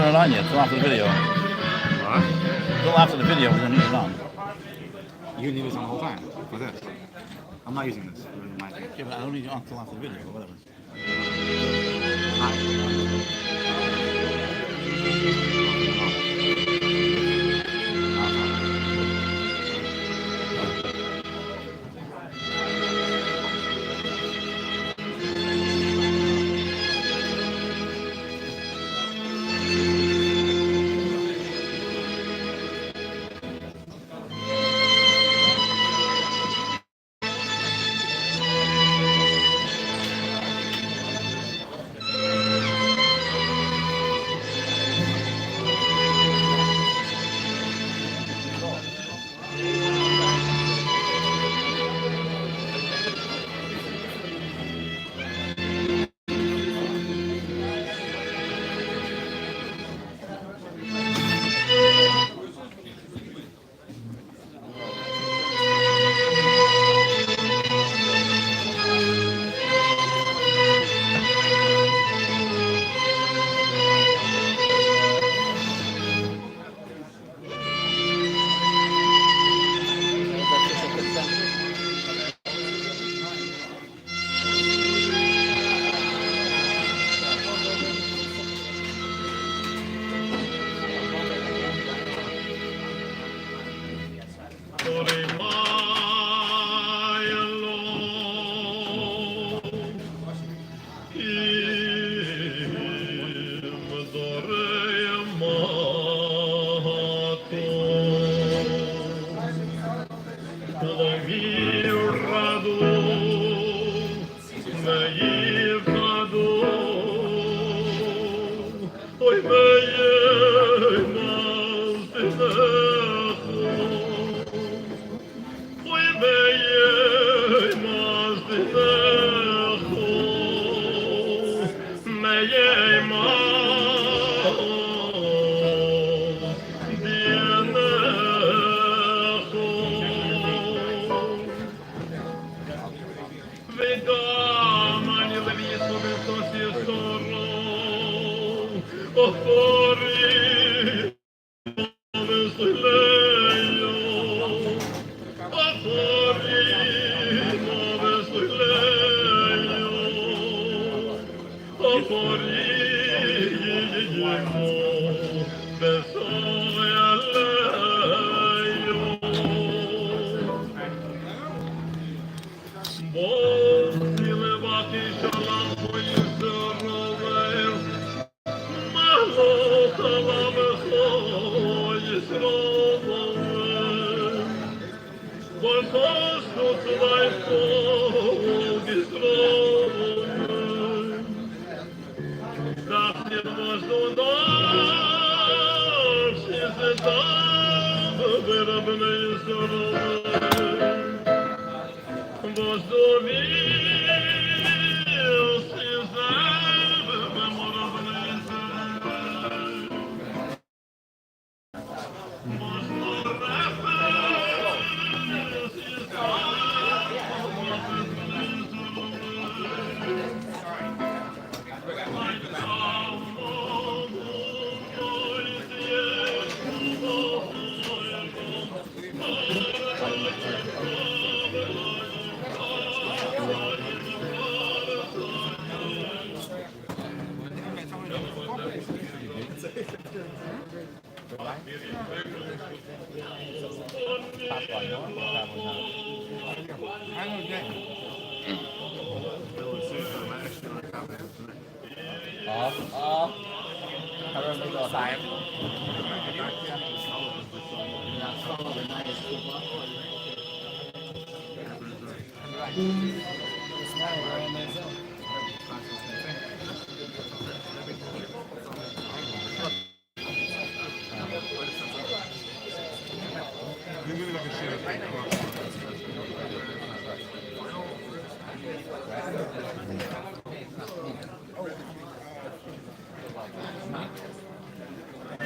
Turn it on yet. Turn off the video. What? Until after the video, we're going to need it on. You can leave this on the whole time for this. I'm not using this. Yeah, but I don't need it on until after the video or whatever.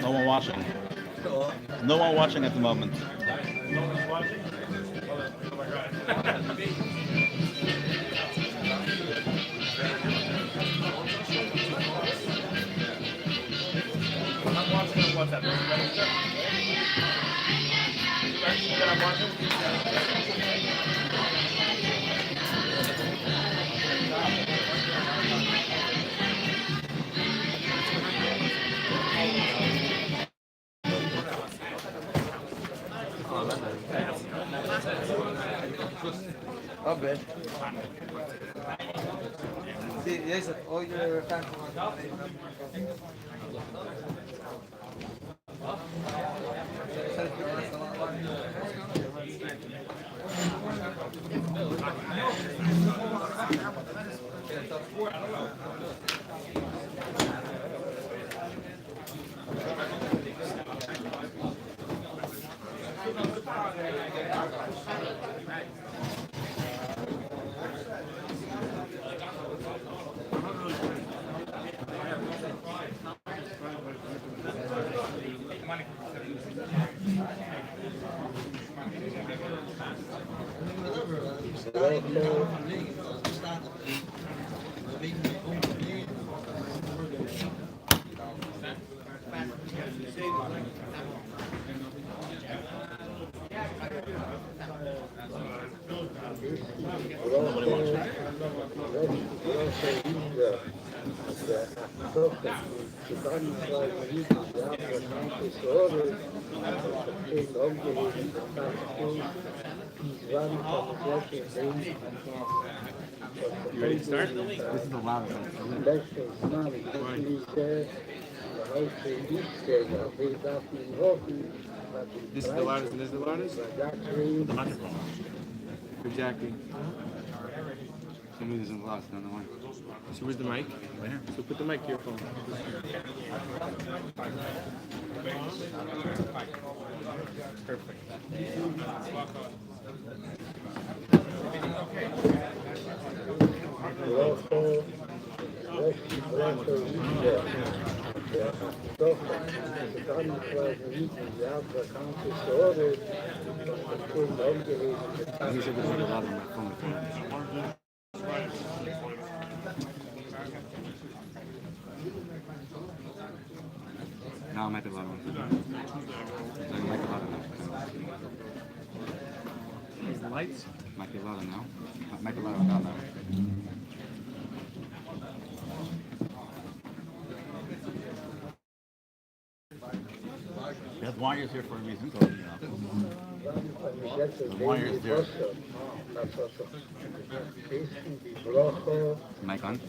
No one watching. No one watching at the moment. Vabbè. Sì, adesso voglio tanto. You ready to start? This is the loud one. This is the loudest and this is the loudest? The microphone. Exactly. Somebody isn't the loudest, not the one. So where's the mic? Right here. So put the mic to your phone. Perfect. He said there's like a lot on my phone. Now I'm at the loud one. So I can make a lot of noise. The lights? Might be louder now. Might be louder now. We have wires here for a reason. So, the wires there. Mic on?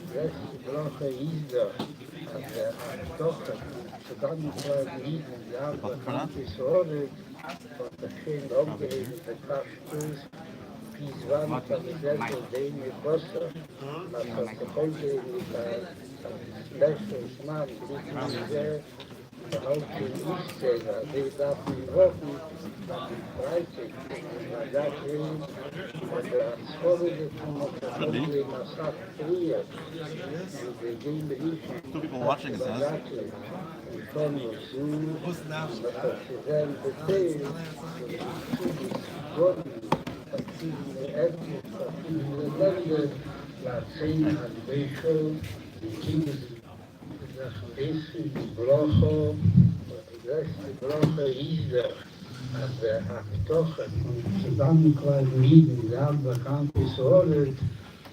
Two people watching, it says.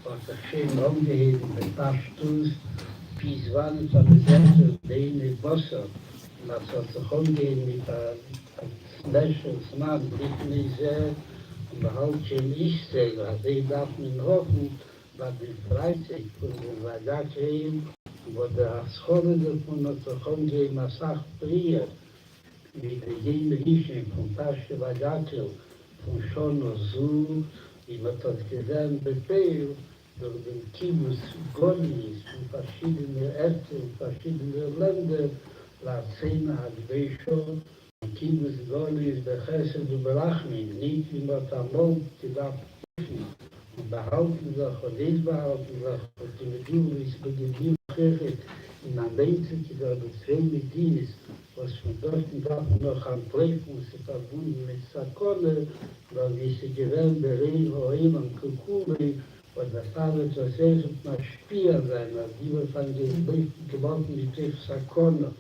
was er geen omgeheven betaftus, piswan van de zesde delen bossen, maar zo te omgeheven met een lesjes man, die zei, behoud je niet zeggen, hij darf niet hoffen, dat die Freizeit von den Radakrien wo der Schole davon hat sich umgehen, als Sach Prier, mit der Jemerischen von Tasche Hakhel, von Schono Zu, wie man das gesehen befehlt, durch den Kibbutz Golis von verschiedenen Orten und verschiedenen Ländern, la Zena Adbeisho, und Kibbutz Golis bechesed und berachmin, nicht wie man am Mond gedacht und behalten sich und nicht behalten sich, und die Medien ist bei den Kirche in einem Einzig, der zwei Medien ist, was von dort und dort noch am Treffen und sie verbunden mit Sakone, weil wie sie gewähnt, Berein, Hohen und Kukuri, und der Vater zu sehen, und mal Spiel sein, als die wir von den Briefen gewonnen mit dem Sakone,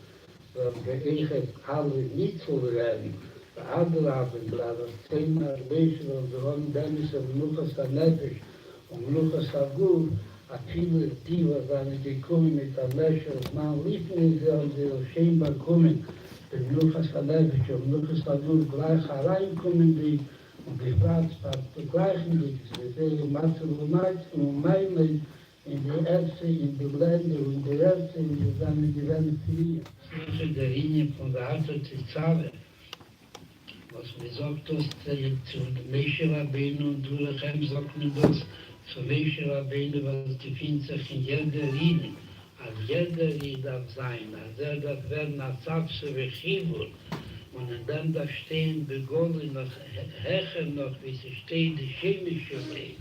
weil geeicht alle nicht zu werden. Der andere Abend, aber 10 Mal Menschen, und wir haben Dennis und Lukas Nefesh und Lukas Agur, a viele Tiere sind gekommen mit der Löcher, und man lief nicht, und sie scheinbar kommen, den Lukas Nefesh und Lukas Agur gleich hereinkommen, die und gefragt hat, die gleichen Dinge, wir sehen Matze und Meile in die Ärzte, in die Länder, in die Ärzte, in die Samen, die werden fliehen. Das ist der Linie von der Arte Zizare, was mir sagt, das zu Meshe Rabbeinu und Durachem sagt mir das zu Meshe Rabbeinu, was befindet sich in jeder Linie. Als jeder Linie darf sein, als darf werden als Zapse Vechivur, und dann da stehen begonnen noch Hakhel noch, wie sie steht, die chemische Weg.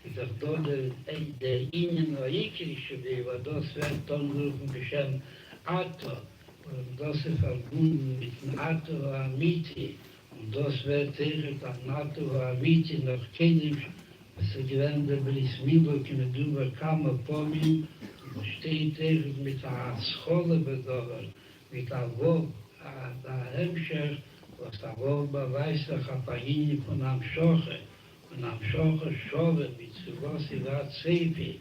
Ich sag, dort der Ihnen Aikrische Weg, weil das wird dann rufen bestimmt Ato, und das ist verbunden mit dem Ato Amiti, und das wird tegen am Ato Amiti noch kennen, was sie gewähnt, der Bris Mibok in der Duber Kammer Pomim, und steht tegen mit der Schole bedauert, mit der Wob, der Hemmscher, was der Wob beweist, der Chapahini von am Schoche, und am Schoche Schove, mit Zubossi war Zefi,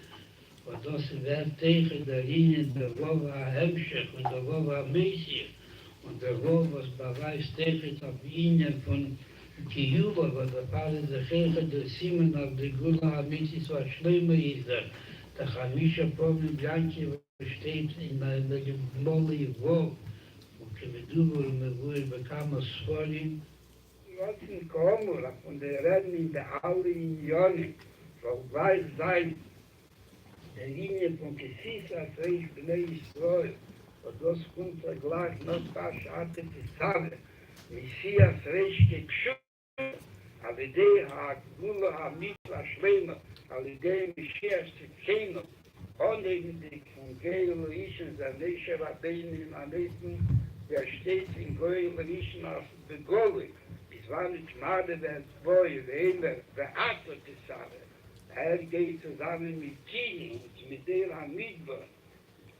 und das wird tegen der Linie der Wob der Hemmscher und der Wob der Messi, und der Wob, was beweist tegen auf Ihnen von Kijuba, was der Pale der Kirche der Simen auf der Gula Amitis war schlimmer ist, der Chamisha Pomim Blanki steht in der Gemolli Wob, כמדובר ומבואר בכמה ספרים, רוצים כאמור, von der Reden in der alle Unionen, soll gleich sein, der Linie von Kessis als Reich Bnei Israel, und das kommt gleich noch Pasch Arte Tizave, Messias Reich gekschut, על ידי הגבולה המצווה השלמה, על ידי משיח צדקנו, onnegendig von Geologischen, der Neshe Rabbeinu Aneten, der steht in Geologischen auf der Gole, bis wann ich Made wird Boi, Weiner, der Ato Tessare. Geht zusammen mit Kini und mit der Amidbar.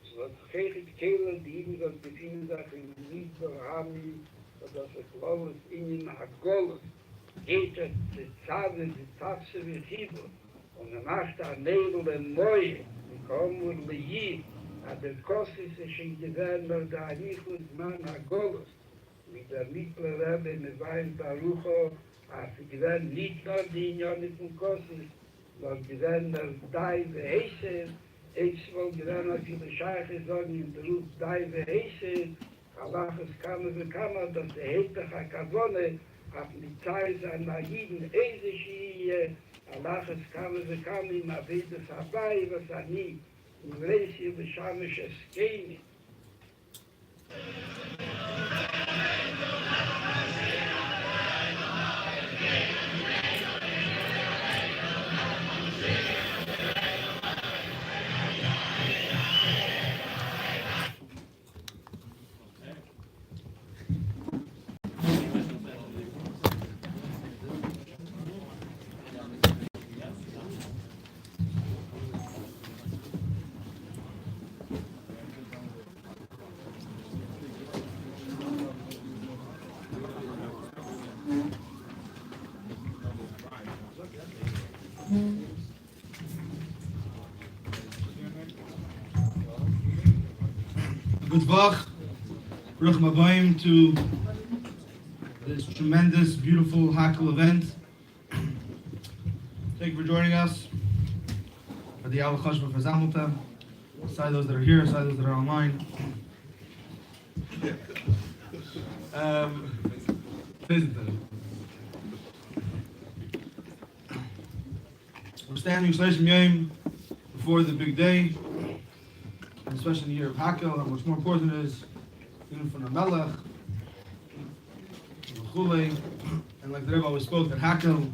So das Chechet Kehler, die ihm das befinden sich in Midbar Ami, und das es Loves in ihm Hagolos, geht die Zave, die Tafse mit Hibur, und macht ein Nebel im Moje, Komur Lehi, der Kossis ist in Gewähner der Anichus Mann Hagolos, mit der Mikler Rebbe mit Wein Barucho, als gewähnt nicht nur die Unionen von Kossis, sondern gewähnt der Daive Heise, ich wohl gewähnt auf viele Scheiche sagen, in der Ruf Daive Heise, Allahus Kammer bekammer, dass der Hetach HaKavone, auf die Zeit seiner Jiden Eiseschiie, Allahus Kammer bekammer, im Abedes Habai, was nie, im Reisi Beshamisches Keni. Good Vach, Baruch Mabayim to this tremendous, beautiful Hakhel event. Thank you for joining us for the Al Chashma for Zamulta. aside those that are here, aside those that are online. We're standing Shleshim Yom before the big day, and especially in the year of Hakhel, and what's more important is even from the Melech, and like the Rebbe always spoke, that Hakhel,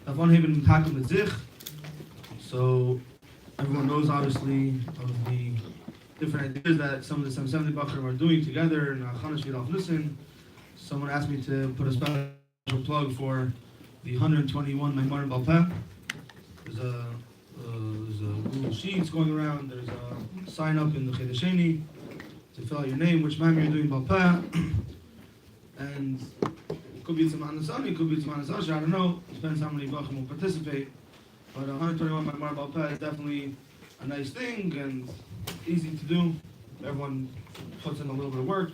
Avon Haben Hakhel Mitzich. So everyone knows obviously of the different ideas that some of the 770 Bachrim are doing together in Chanash Vidal Nissen. Someone asked me to put a special plug for the 121 Maimarim Balpeh. There's a Google Sheets going around. There's a sign up in the Chedesheni to fill out your name, which Maimar you're doing Balpeh. And it could be Tzman Nasani, it could be Tzman Nasashi, I don't know. It depends how many Bachrim will participate. But 121 Maimarim Balpeh is definitely a nice thing and easy to do. Everyone puts in a little bit of work.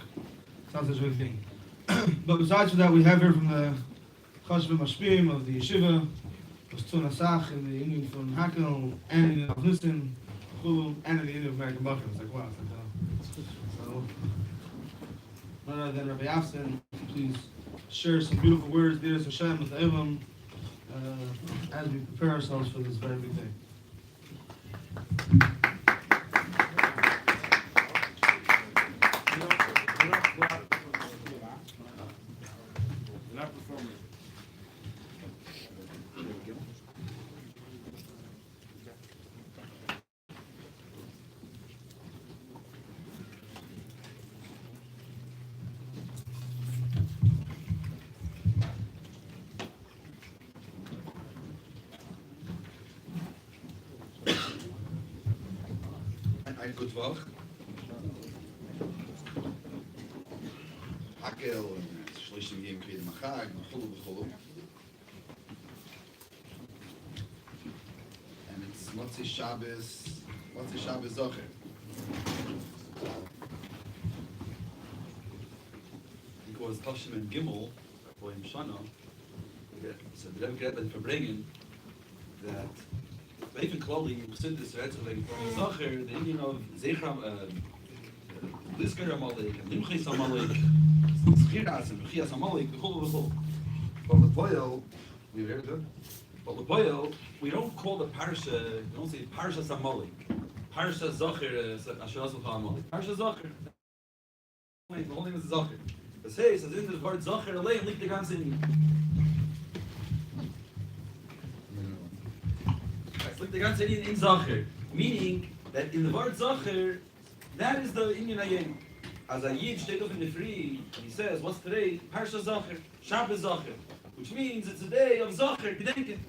Sounds like a good thing. But besides that, we have here from the Chashvim Mashpim of the Yeshiva, Tzun Asach in the Indian from Hakhel, and in the Nissen, and in the Indian American Bachrim. It's like, wow. So, none other than Rabbi Afson, please share some beautiful words, Diras Hashem, with the Elam, as we prepare ourselves for this very big day. Good Woche. Hakhel and Shleshim Yom K'idem Chag, Machulu. And it's Motzi Shabbos Zocher. Because Toshim and Gimel, for him Shana, so the Rebbe Gretlen verbringen that even Klali, Chassidus, like Zocher, the Indian of Zechram, Lisker Amalek, and Limchis Amalek, Schiras and Mechias Amalek, the whole. But the Poyel, we heard it. But the Poyel, we don't call the Parsha, we don't say Parsha Amalek. Parsha Zocher, Asherazul Amalek. Parsha Zocher. The whole name is Zocher. The says in the word Zocher, Alein, liegt the ganze in. Like the ganze in Zacher, meaning that in the word Zacher, that is the Inyan Ayim. As a Yid steht up in the free, and he says, what's today? Parsha Zacher, Shabbos Zacher, which means it's a day of Zacher, Gedenken.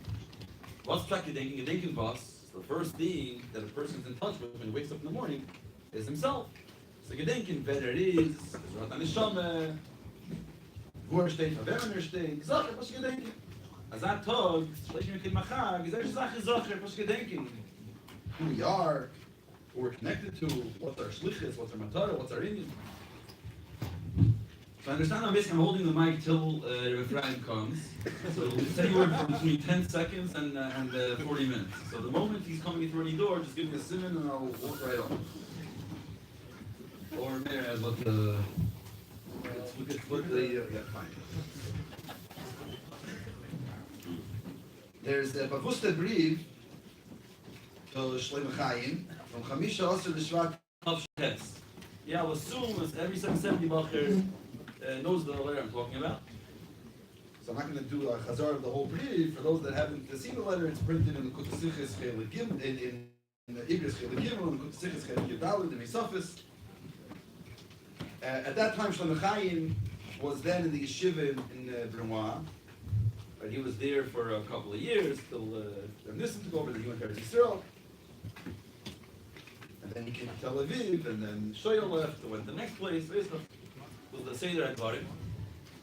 What's Pshak Gedenken? Gedenken was the first thing that a person is in touch with when he wakes up in the morning is himself. So Gedenken, wer is Rat HaNeshama, wo steht, wer steht, Zacher, was Gedenken? As I told, Shleshim Yom Chag, is there Zacher Zacher, what's Gedenken? Who we are, who we're connected to, what's our shlichus, what's our matara, what's our Indian. So I understand I'm basically holding the mic till the refrain comes. So it's anywhere between 10 seconds and 40 minutes. So the moment he's coming through any door, just give me a simon and I'll walk right on. Or maybe I'll let the... yeah, fine. There's a bewusster brief to Shlomo Chaim from Chamisha Osir L'Shvat of Shetz. Yeah, I'll assume that every 770 Bacher knows the letter I'm talking about. So I'm not going to do a chazar of the whole brief. For those that haven't seen the letter, it's printed in the Kutasichis Chelik Gimel, in the Igris Chelik Gimel, in the Kutasichis Chelik Yudalid, in Esophagus. At that time, Shlomo Chaim was then in the yeshiva in Brunois. And he was there for a couple of years till Nissen took over. Then he went to Israel, and then he came to Tel Aviv, and then Shoyal left and went to the next place. Was the Seder Advarim.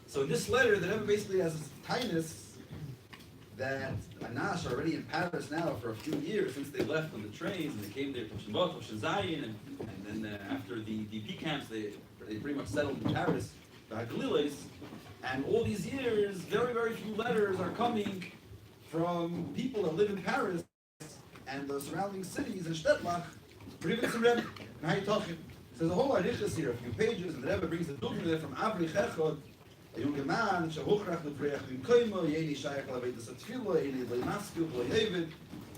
So in this letter, the Rebbe basically has this tightness that Anash are already in Paris now for a few years since they left on the trains and they came there to Shabbat, Zayin, and then after the DP camps, they pretty much settled in Paris, the Hagaliles. And all these years, very, very few letters are coming from people that live in Paris and the surrounding cities in Shtetlach Previous Rebbe, and how you talking? So the whole arichas here, a few pages, and the Rebbe brings the dugma there from Avrich Echad, a young man, shehochrach lepreach b'koimo, yeni shayach lavedas atfilo, yeni leimaskil, leyevid,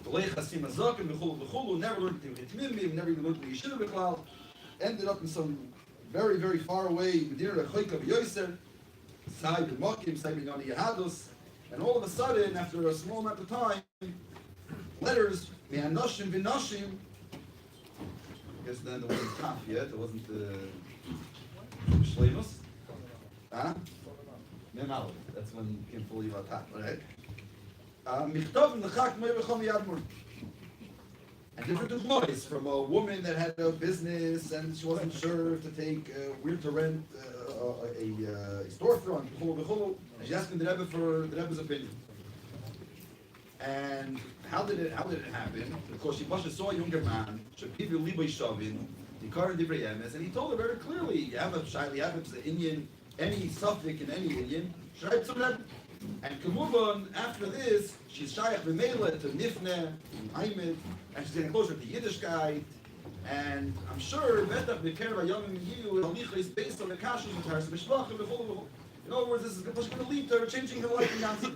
leich hasim azakim, v'chulu, never learned to Mimim, never even learned to Yeshiva B'klal, ended up in some very, very far away, Medina Rechoika B'yoser, Sai B'mokim, Sai B'yoni Yehadus, and all of a sudden, after a small amount of time, letters, Me'anoshim V'noshim, I guess then there wasn't Taf yet, there wasn't Shleimus, huh? Mem Aleph, that's when you came fully about Taf, right? Michtov L'chak Mei V'chom Yadmur. And different noise from a woman that had a business and she wasn't sure if to take, where to rent a storefront, and she asked the Rebbe for the Rebbe's opinion. And how did it happen? Because she saw a younger man, and he told her very clearly, you have a shayla, you have an Indian, any suffix in any Indian, schreib zum Rebbe. And Kamuvon, after this, she's shayach b'meila to Nifne, Aimed, and she's getting closer to Yiddishkeit. And I'm sure, Betach b'ker v'yomim yiyu, halicha is based on the kashus and taras b'shvachim b'chol. In other words, this is going to lead to her changing her life in Nazi.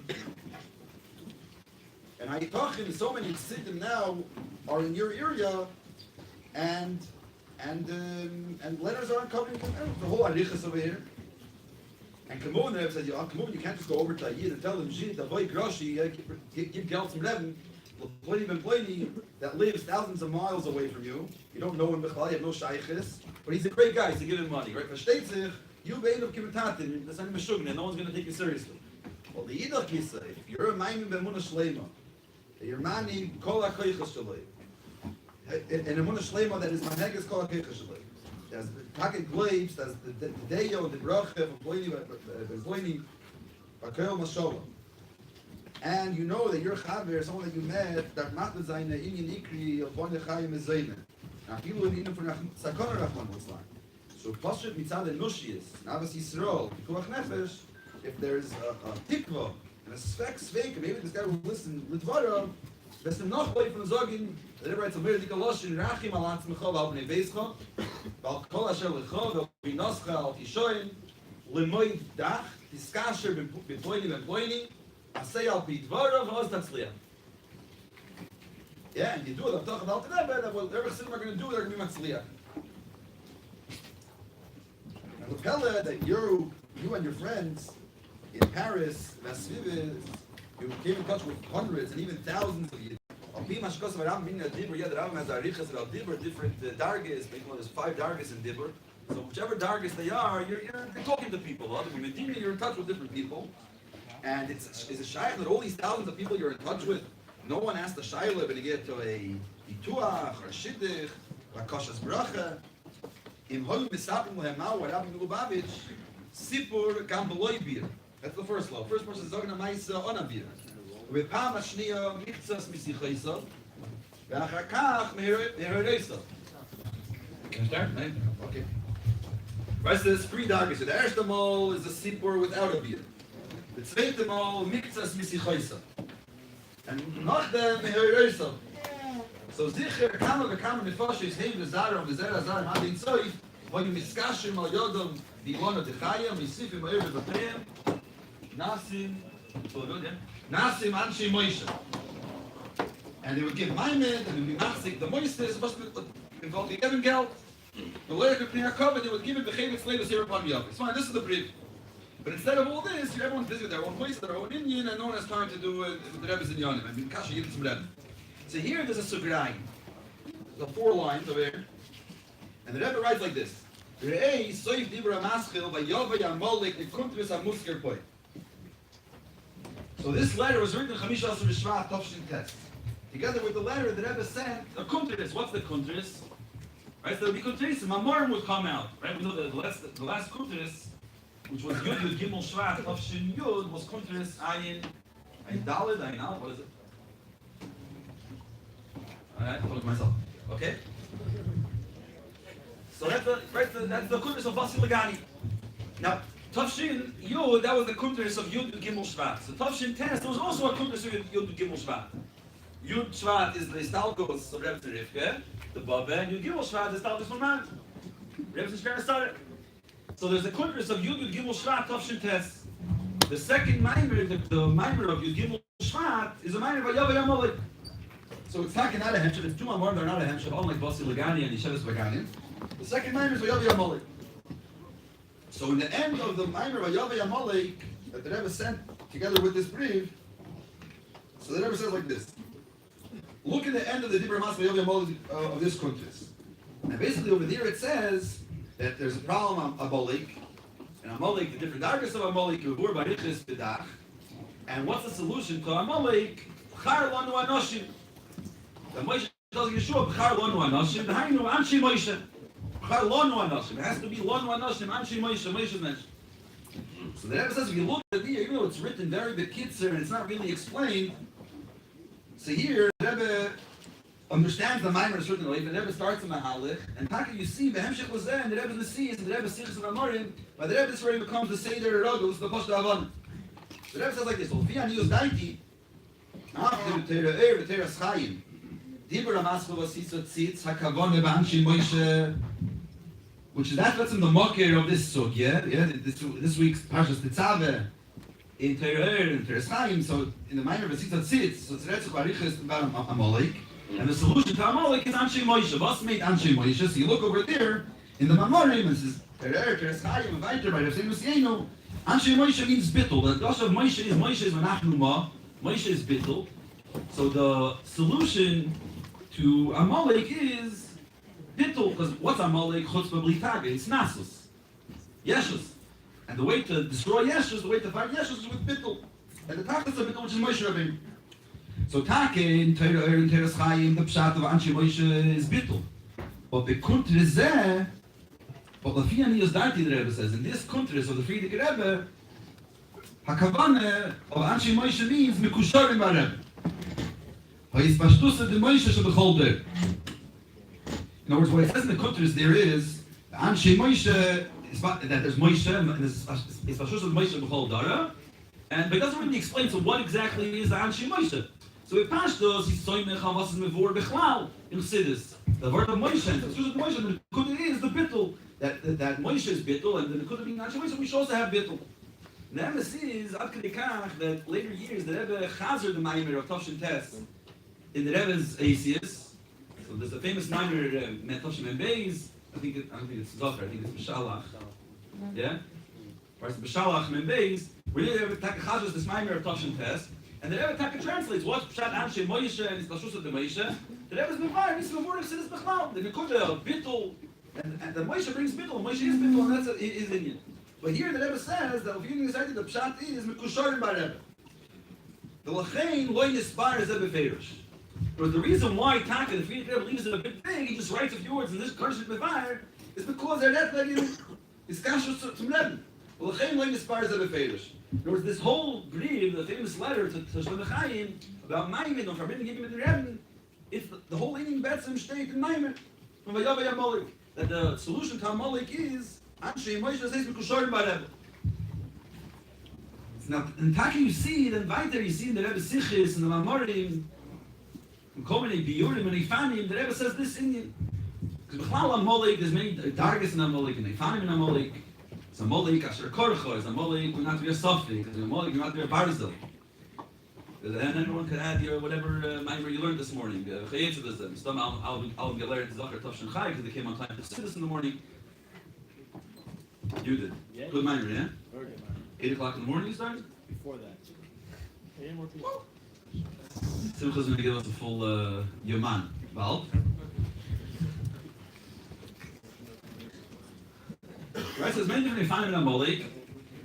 And Hayitachim, so many Ksidim now are in your area, and letters aren't covering the whole arichas over here. And Kamon, the Rebbe said, Kamon, you can't just go over to a Yid and tell him, Jid, avoy groshi, give geld from Rebbe, plenty ben plenty, that lives thousands of miles away from you. You don't know him, you have no shaykhis, but he's a great guy, so give him money, right? Versteht sich, you bein of kimatatin, that's not even shugna, no one's going to take you seriously. Well, the Yidach Kisa, if you're a maimim b'emunah shlema, you're mani kol ha-koichas shalei, an emunah shlema that is manegas kol ha-koichas shalei. There's the packet glaives, there's the deyo, the bracha, the Hakhel Adar. And you know that your chaver, someone that you met, that matna zayne inyan ikri of one chayim ezayne. Now, people in inyan for sakana rachman litzlan. So, pashut mitzad enushiyas, navas Yisrael, pikuach nefesh, if there's a tikva and a svek, maybe this guy will listen litvarav. Best noch boy from Zogin, the writes a very Loshin Rachim al Atzmecha al Bnei Beischa, Val Kol Asher Lecha, Val Binoscha al Tishoin, Lemoid Dach, Tiskasher B'Ploini, Asay al Bidvarav, Oz Tatzliach. Yeah, and you do it, I'm talking about today, but whatever Chassidim are going to do, they're going to be Matzliach. And the Pella that you and your friends in Paris, Vasvivis, you came in touch with hundreds and even thousands of you. Different dargis, maybe there's 5 dargis in Dibur. So whichever dargis they are, you're talking to people. In Medina, you're in touch with different people. And it's a shayla that all these thousands of people you're in touch with, no one asked the shayla when you get to a ituach or a shidduch or a kashas bracha. Im hoy misapim lehemau or Rabbi Lubavitch, sipur gam beloy bir. That's the first law. First person is talking about Maisa Onabir. With Pam Ashniya, Mitzas Misichaisa, Vachakach Mehereisa. Understand? Right? Okay. Rest is 3 dargis. So the first mol is a sipur without a beer. The second mol, Mitzas Misichaisa. And not the Mehereisa. So Zicher, Kama Vekama Nefashe is Heim V'Zara, V'Zera Zara, Madin Tzoif, V'Yim Miskashim Al Yodom, V'Yimona Techayim, V'Yisifim Ha'ir V'Vatayim, Nasim Anshi Moshe. And they would give Maimed, and they would be Nachzik, the Moishes, must be involved in giving geld. The lawyer could clean our cover, they would give it the Chavis Flavors here upon the office. Fine, this is the brief. But instead of all this, everyone's busy with their own place, their own Indian, and no one has time to do the Rebbe's in Yonim. I mean, Kasha Yiddish Rebbe. So here there's a Sugrayim. There's 4 lines over here. And the Rebbe writes like this. Re'ei soif dibra maschil v'yova yamolik nekuntris amusker poi. So this letter was written in Chamisha Asur Shvat Tafshin Tes. Together with the letter the Rebbe sent a kuntris. What's the kuntris? Right, so there'll be kuntris, and Mamorim would come out. Right, we know the last kuntris, which was Yud Yud Gimel Shvat Tafshin Yud, was kuntris Ayin Daled Ayin Al. What is it? Alright, I'll look myself. Okay. So that's the kuntris of Vasi Lagani. Now. Tafshin Yud, that was the kuntris of Yud Gimel Shvat. So Tafshin Tes, there was also a kuntris of Yud Gimel Shvat. Yud Shvat is the Stalkos of Rebbe Rivke, the Baba and Yud Gimel Shvat is Talmud from Man. Rebbe is trying to start it. So there's a contrast of Yud Gimel Shvat Tavshin Tes. The second mimer, the mimer of Yud Gimel Shvat is a mimer of Yaveh Amalek. So it's not a hemshech, it's two Amorim that are not a hemshech, unlike Basi Lagani and Yesheves Bagani. The second mimer is Yaveh Amalek. So in the end of the mimer of Yaveh Amalek that the Rebbe sent together with this brief, so the Rebbe says like this. Look at the end of the Dibur Mas Yaveh Amalek of this contrast. And basically over there it says that there's a problem on Amalek, and Amalek, the different darkness of Amalek, Yuvur Barichis B'dach, and what's the solution to Amalek? Char Lanu Anoshim. The Moshe tells Yeshua, Char Lanu Anoshim, the Hainu Anshi Moshe. Char Lanu Anoshim. It has to be Lanu Anoshim, Anshi Moshe, Moshe's mentioned. So the Rebbe says, if you look at the, even though it's written very bekitzer and it's not really explained, so here, the Rebbe understands the Maimer a certain way, the Rebbe starts in the Halach, and Taka you see, the Hemshech was there, and the Rebbe the sees, and the Rebbe Sichas and Amorim, but the Rebbe this already becomes the Seder Rogos, the Poshta Avon. The Rebbe says like this, Olfi Aniyos Daiti, after the Teira the Teira Schayim, Dibur Amascho Vasisot Tzitz, Hakavon Evanshi Moshe, which is that's in the Mocker of this Sugya, this week's Parshas Tetzaveh, in Teira and Teira Schayim, so in the Maimer Vasisot Tzitz, so it's Retzach Barichas about Amalek, and the solution to Amalek is Anshe Moshe. What's made Anshe Moshe? So you look over there in the Mamorim and says Teres Chayim and Vayter by Rav Seinu. Anshe Moshe means bittul. The Dosh of Moshe is Menachnu Ma. Moshe is bittul. So the solution to Amalek is bittul, because what's Amalek? Chutzpah bli Taga. It's Nasus, Yeshus, and the way to destroy Yeshus, the way to fight Yeshus is with bittul, and the Taga is a bittul, which is Moshe Rabbeinu. So Take in Teira and Teres Chayim, the Pshat of Anshe Moshe is bittul. But the Kuntre is there, but the Fiani is Darti, the Rebbe says, in this Kuntre, so the Friedrich Rebbe, Hakavane of Anshe Moshe means Mekusharim Rebbe. Ha'is Pashtusa de Moshe Shebecholder. In other words, what it says in the Kuntres there is, Anshe Moshe, that there's Moshe, and it's Pashtusa de Moshe Shebecholder, but it doesn't really explain to what exactly is the Anshe Moshe. So with Pashtos, he's saying was is mevor bechlal in Chassidus. The word of Moshe, the Chassidus of Moshe, and the Kudah is the bittul. That Moshe is bittul, and then the Kudah being Anshe Moshe, we should also have bittul. The Rebbe sees ad k'dei kach that later years the Rebbe chazer the Maimer of Tavshin Tes in the Rebbe's Asius. So there's a famous Maimer Tavshin Membeis. I don't think it's Zohar. I think it's B'Shalach. Yeah, or it's B'Shalach Membeis. Where the Rebbe chazers this Maimer of Tavshin Tes. And the Rebbe Taka translates what's Pshat Anshe Moshe and Islashus de Moshe. The Rebbe's Mevar, he's Mevar of Sidis Bechlal. The Nekuda, Bittul, and the Moshe brings Bittul. Moshe is Bittul, and that's his Indian. But here the Rebbe says that if you're decided the Pshat is Mekusharim by Rebbe. The Lachain Lo Yisbar is Rebbe Feirush. But the reason why Taka, the Friedrich Rebbe leaves it a bit big, he just writes a few words in this Karshit Mevar, is because they're that is Kashus to Rebbe. The Lachain Lo Yisbar is Rebbe Feirush. In other words, this whole brief, the famous letter to Shlomo Chaim about Maimed and forbidden giving it to Rebbe, it's the whole Indian Betzim state in Maimed from Vayaveh Amalek, that the solution to Amalek is Anshe Moshe says Mekusharim by Rebbe. Now, in Taki you see, then weiter you see in the Rebbe Sichis and the Mamorim, and Komene Biyurim and Ifanim, the Rebbe says this Indian. Because Bechlal Amalek, there's many targets in Amalek and Ifanim in Amalek. It's a Amalek Asher Korcho, it's a Amalek who not be a Sofik, it's a Amalek who not be a Barzel. And anyone can add your whatever Maimer you learned this morning. Chayetz of them. Some I'll get learned Zachar Tavshin Chai because they came on time to sit this in the morning. You did. Yeah. Good Maimer, yeah? Very good, man. 8 o'clock in the morning you started? Before that. Any more people? Simcha's going to give us a full Yoman. Val? Right, so there's many different Ifanim in Amalek,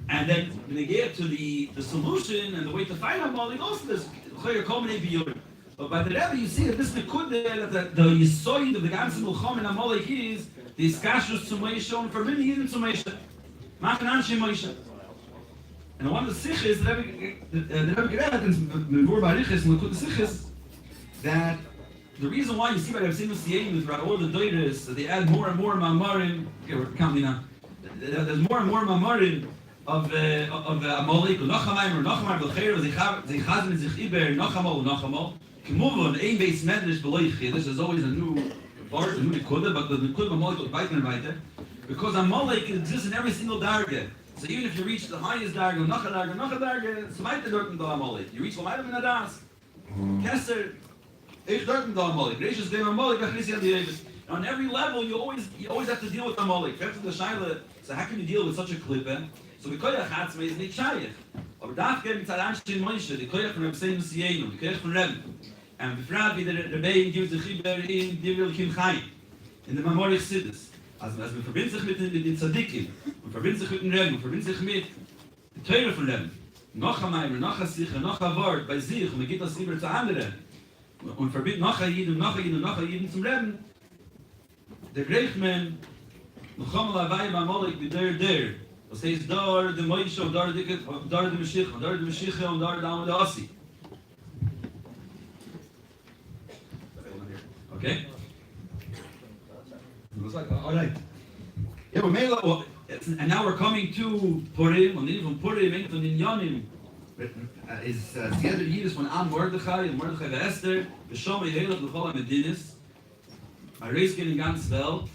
and then when they get to the solution and the way to fight Amalek, also there's Choyer Komene Biyurim. But by the Rebbe, you see that this Nekudah, that the Yisoid of the Ganzen Mulchom in Amalek is the Iskashus to Moshe and for many Yidden to Moshe. Machen Anshe Moshe. And one of the Sichis, the Rebbe Gerecht in Mevur Barichis, and Nekudah Sichis, that the reason why you see by Rav Sinu Siyim with all the Doiris, that they add more and more Mamarim, okay, we're counting now, there's more and more Mamarim of Amalek, Nochamayim, or Nochamayim, V'lcheir, Zeichazim, Zeichiber, Nochamal, Kemuvon, Ein Beis Medrash, Beloich, this is always a new Before, the Nikuda, but the Nikuda Amalek goes weiter. Because Amalek exists in every single darga. So even if you reach the highest darga, noch a darga, so weiter dort in der Amalek. You reach Lamayla min Adas. Kesser, ich dort in der Amalek. Gracious game Amalek, Achlis Yad Yevis. On every level, you always have to deal with Amalek. First the Shaila, so how can you deal with such a klippe? So the Koyach Hatzme is nicht Shaykh. Aber darf geben mit Zadanstein Moshe, die Koyach von Reb Seim Sienu, die Koyach von Reb. And befragt wie der Rebbein gibt sich Chiber in Divil Kim Chai. In der Mamorich Siddes. Also man verbindet sich mit den Tzadikim, man verbindet sich mit dem Reb, man verbindet sich mit der Teure von Reb. Noch ein Meimer, noch ein Sicher, noch ein Wort bei sich, und man geht das lieber zu anderen. Und verbindet noch ein Jiden, noch ein Jiden, noch ein Jiden zum Reben. Der Greichmann, noch einmal ein Weib am Molek, wie der. Das heißt, da der Moishe, und da der Mashiach, und da der Mashiach, und da der Amad Asi. Okay? All right. Yeah, but Mela, and now we're coming to Purim, and then from Purim into Ninyanim. Is together Yiddish von Am Mordechai, and Mordechai ve Esther, B'shomei Helach l'chol ha-Medinis. I raise in the ganze Welt,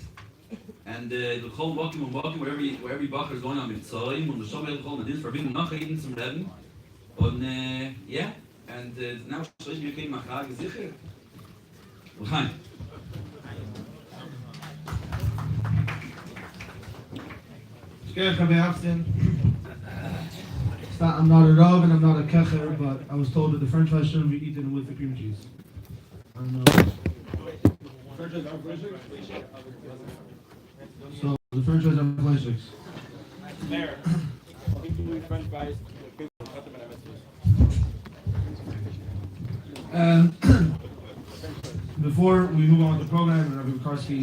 and the whole walking, wherever Bacher is going on with Tzoim, and B'shomei l'chol ha-Medinis, verbinden noch Jeden zum Leben. Und, yeah, and now Shlosh became Machag, sicher. L'chaim. I'm not a Rav and I'm not a Kecher, but I was told that the French fries shouldn't be eaten with the cream cheese. I don't know. So the French fries are fleischiks. Mayor, French fries. Before we move on with the program, Rabbi Bukarski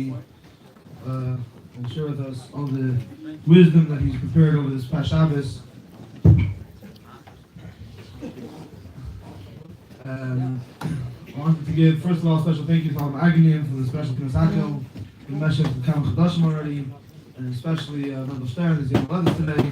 will share with us all the wisdom that he's prepared over this past Shabbos. I wanted to give, first of all, a special thank you to all the Agneim for the special Kines Hakhel. We mentioned the Kam Chadashim already, and especially Mendel Stern, who's the Yom today.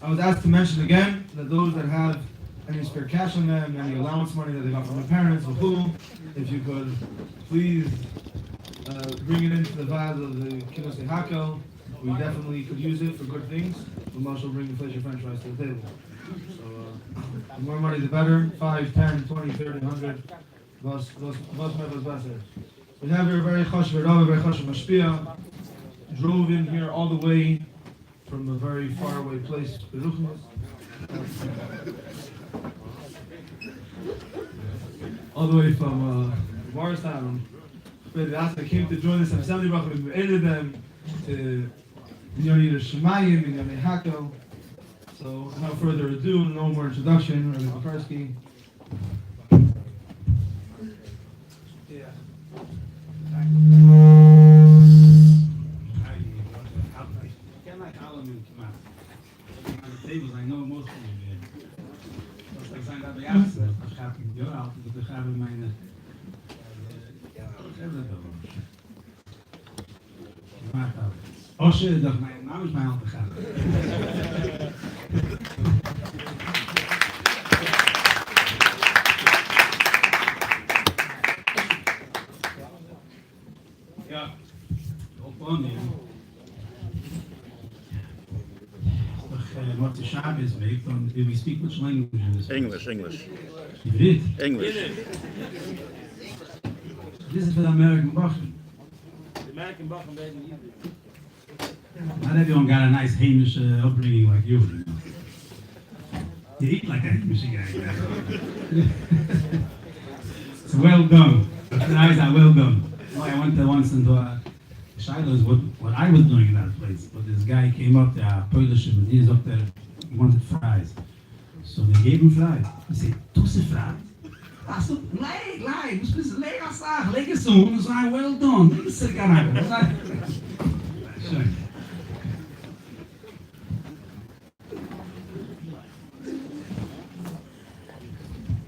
I was asked to mention again that those that have any spare cash on them, any allowance money that they got from their parents or who, if you could please bring it into the vase of the Kines Hakhel. We definitely could use it for good things. The Moshe will bring the Fleischer French fries to the table. So the more money the better, 5, 10, 20, 30, 100. Was better. We have here a very chashuv Rav, very chashuv mashpia. Drove in here all the way from a very far away place, Beruchmas. All the way from Morristown. But they came to join us. Assembly Baruch, we aided them to Yoni Shemayim and Yoni Hakhel. So without further ado, no more introduction. Rabbi Bukarski. Tables, I know most of you. Zoals ik zei dat bij jou gezegd, als gaat het niet altijd, dan gaan we mijn maakt dat. Als je dacht, mijn naam is mijn hand gegaan. Ja, opwoning. What the Shabbos week, do we speak which language? English. You did? English. This is for the American Bachman. The American Bachman werden niet. Not everyone got a nice Hamish upbringing like you. You eat like a Hamish guy. It's well done. The eyes are well done. I went there once into Shiloh's what I was doing in that place, but this guy came up there, Polish, and he's up there, he wanted fries. So they gave him fries. He said, "Tusse fries." I said, "Lei, was bist lekker sag, lekker so, was I well done. Lekker sit caralho."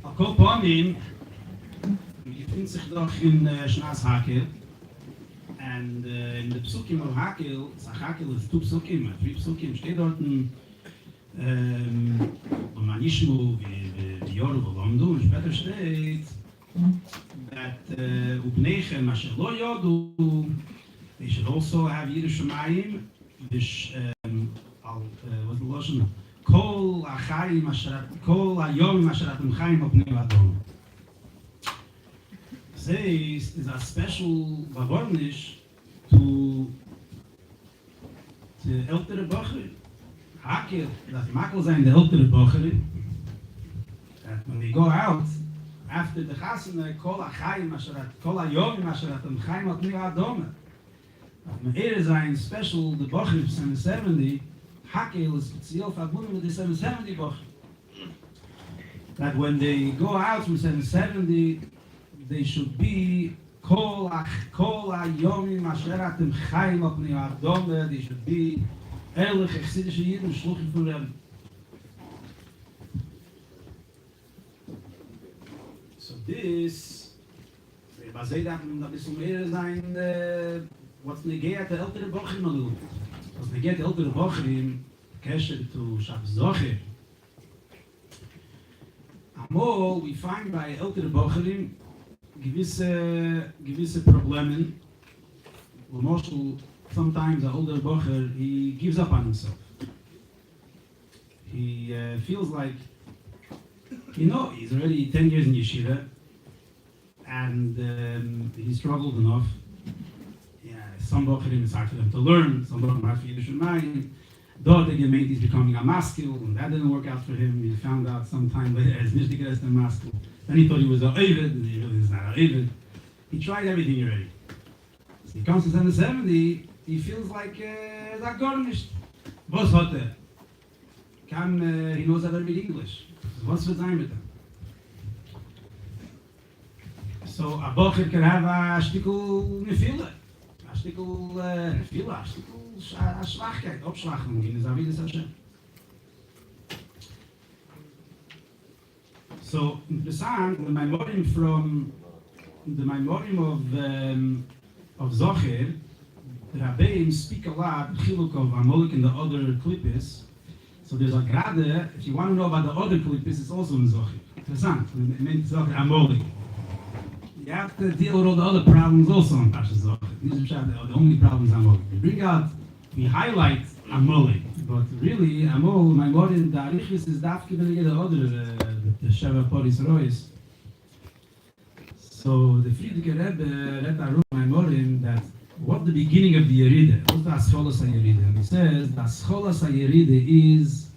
Al Kopanim, je vindt zich toch in Schnaas Hakhel. And the Psukim of Hakhel, Hakhel is 2 Psukim, 3 Psukim, steht dort man Yishmu, wie Yoru, Volomdu, und später steht, that Ubnechem, Asher Lo Yodu, they should also have Yerushalayim, which, what's the Lashon? Kol HaChaim, Kol HaYom, Asher Atem Chaim, Op Pnei Adon. Says is a special Bavornish to ältere Bocher. Hakhel, that Makel sein the ältere Bocher, that when they go out, after the Chasana, Kol HaChaim, Kol HaYom, Asher Atem Chaim, Op Pnei Adon. Me'er sein special, the Bocher of 770, Hakhel is Tziel Fabunim with the 770 Bocher. That when they go out from 770, they should be Kol HaYomim Asher Atem Chaim Op Pnei Adon. They should be ehrlich Chassidische Yidden, Shluchim von Rebbe. So this, was say that man da bisschen mehr sein, what's negate the ältere Bochrim alu. Was negate the ältere Bochrim, Kesher to Shabbos Zocher. Amol, we find by ältere Bochrim gewisse Problemen. Moshel, sometimes an older bocher, he gives up on himself. He feels like, he's already 10 years in yeshiva, and he struggled enough. Yeah, some bocherim it's hard for them to learn, some bocherim hard for Yerushalayim. Dort the gemeint is becoming a maskil, and that didn't work out for him. He found out sometime later as nicht the maskil. Then he thought he was a Ovid, and he really is not a Ovid. He tried everything already. So he comes to 770, he feels like that garnished. Was hat he knows a little bit English. What's the time with him? So a bocher can have a stickel nefila. A stickel nefila, a stickel a schwachkeit, Abschwachung in der Avidas Hashem. So interessant, the memorim of Zocher, the Rabbeim speak a lot, Chiluk of Amalek and the other Klippis. So there's a grade, if you want to know about the other Klippis, it's also in Zocher. Interessant, it means Zocher Amalek. You have to deal with all the other problems also in Pasha Zocher. These are the only problems Amalek. We highlight Amalek, but really, Amalek, my morim, the Arichis is dafke when the other, the Sheva Poris Rois. So the Friedrich Rebbe let Arun my morim that what the beginning of the Yeride, what's the Ascholas HaYeride? And he says the Ascholas HaYeride is,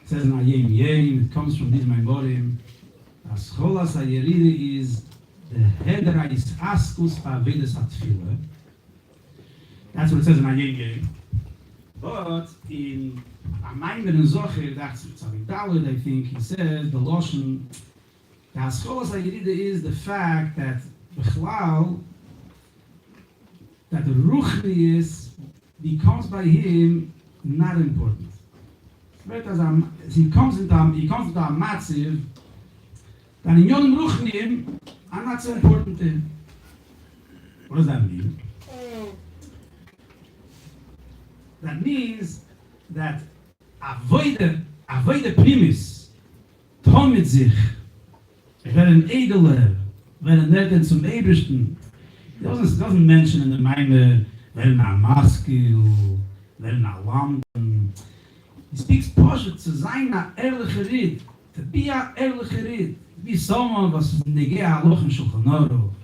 it says in Ayim Yem, it comes from this Maimorim. Ascholas HaYeride is the Hedrais Askus Pavedes HaTfilah. That's what it says in Ayim Yem. But in Amaimer and Zocher, that's Tzadik Daled, I think, he says the Loshen, the Ascholas HaYeride is the fact that Bechlal, that the Ruchnius becomes by him not important. He comes into a matziv that in Yom Ruchniim are not so important to him. What does that mean? That means that avoide primis, tomit sich, werden edler, werden neten zum Ebersten. It doesn't mention in the Maimah, werden a maskil, werden a lampen. He speaks Poshet to sein a ehrliche Rid, to be a ehrliche Rid, to be someone was negei haloch in Shulchan Aruch.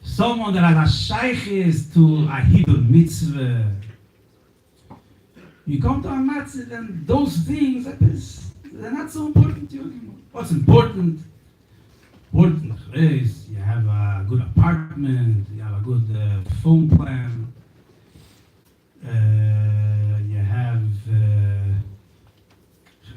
Someone that has a shaykh is to a Hiddur mitzvah. You come to a matzah and those things, they're not so important to you anymore. What's important? Important is you have a good apartment, you have a good phone plan, you have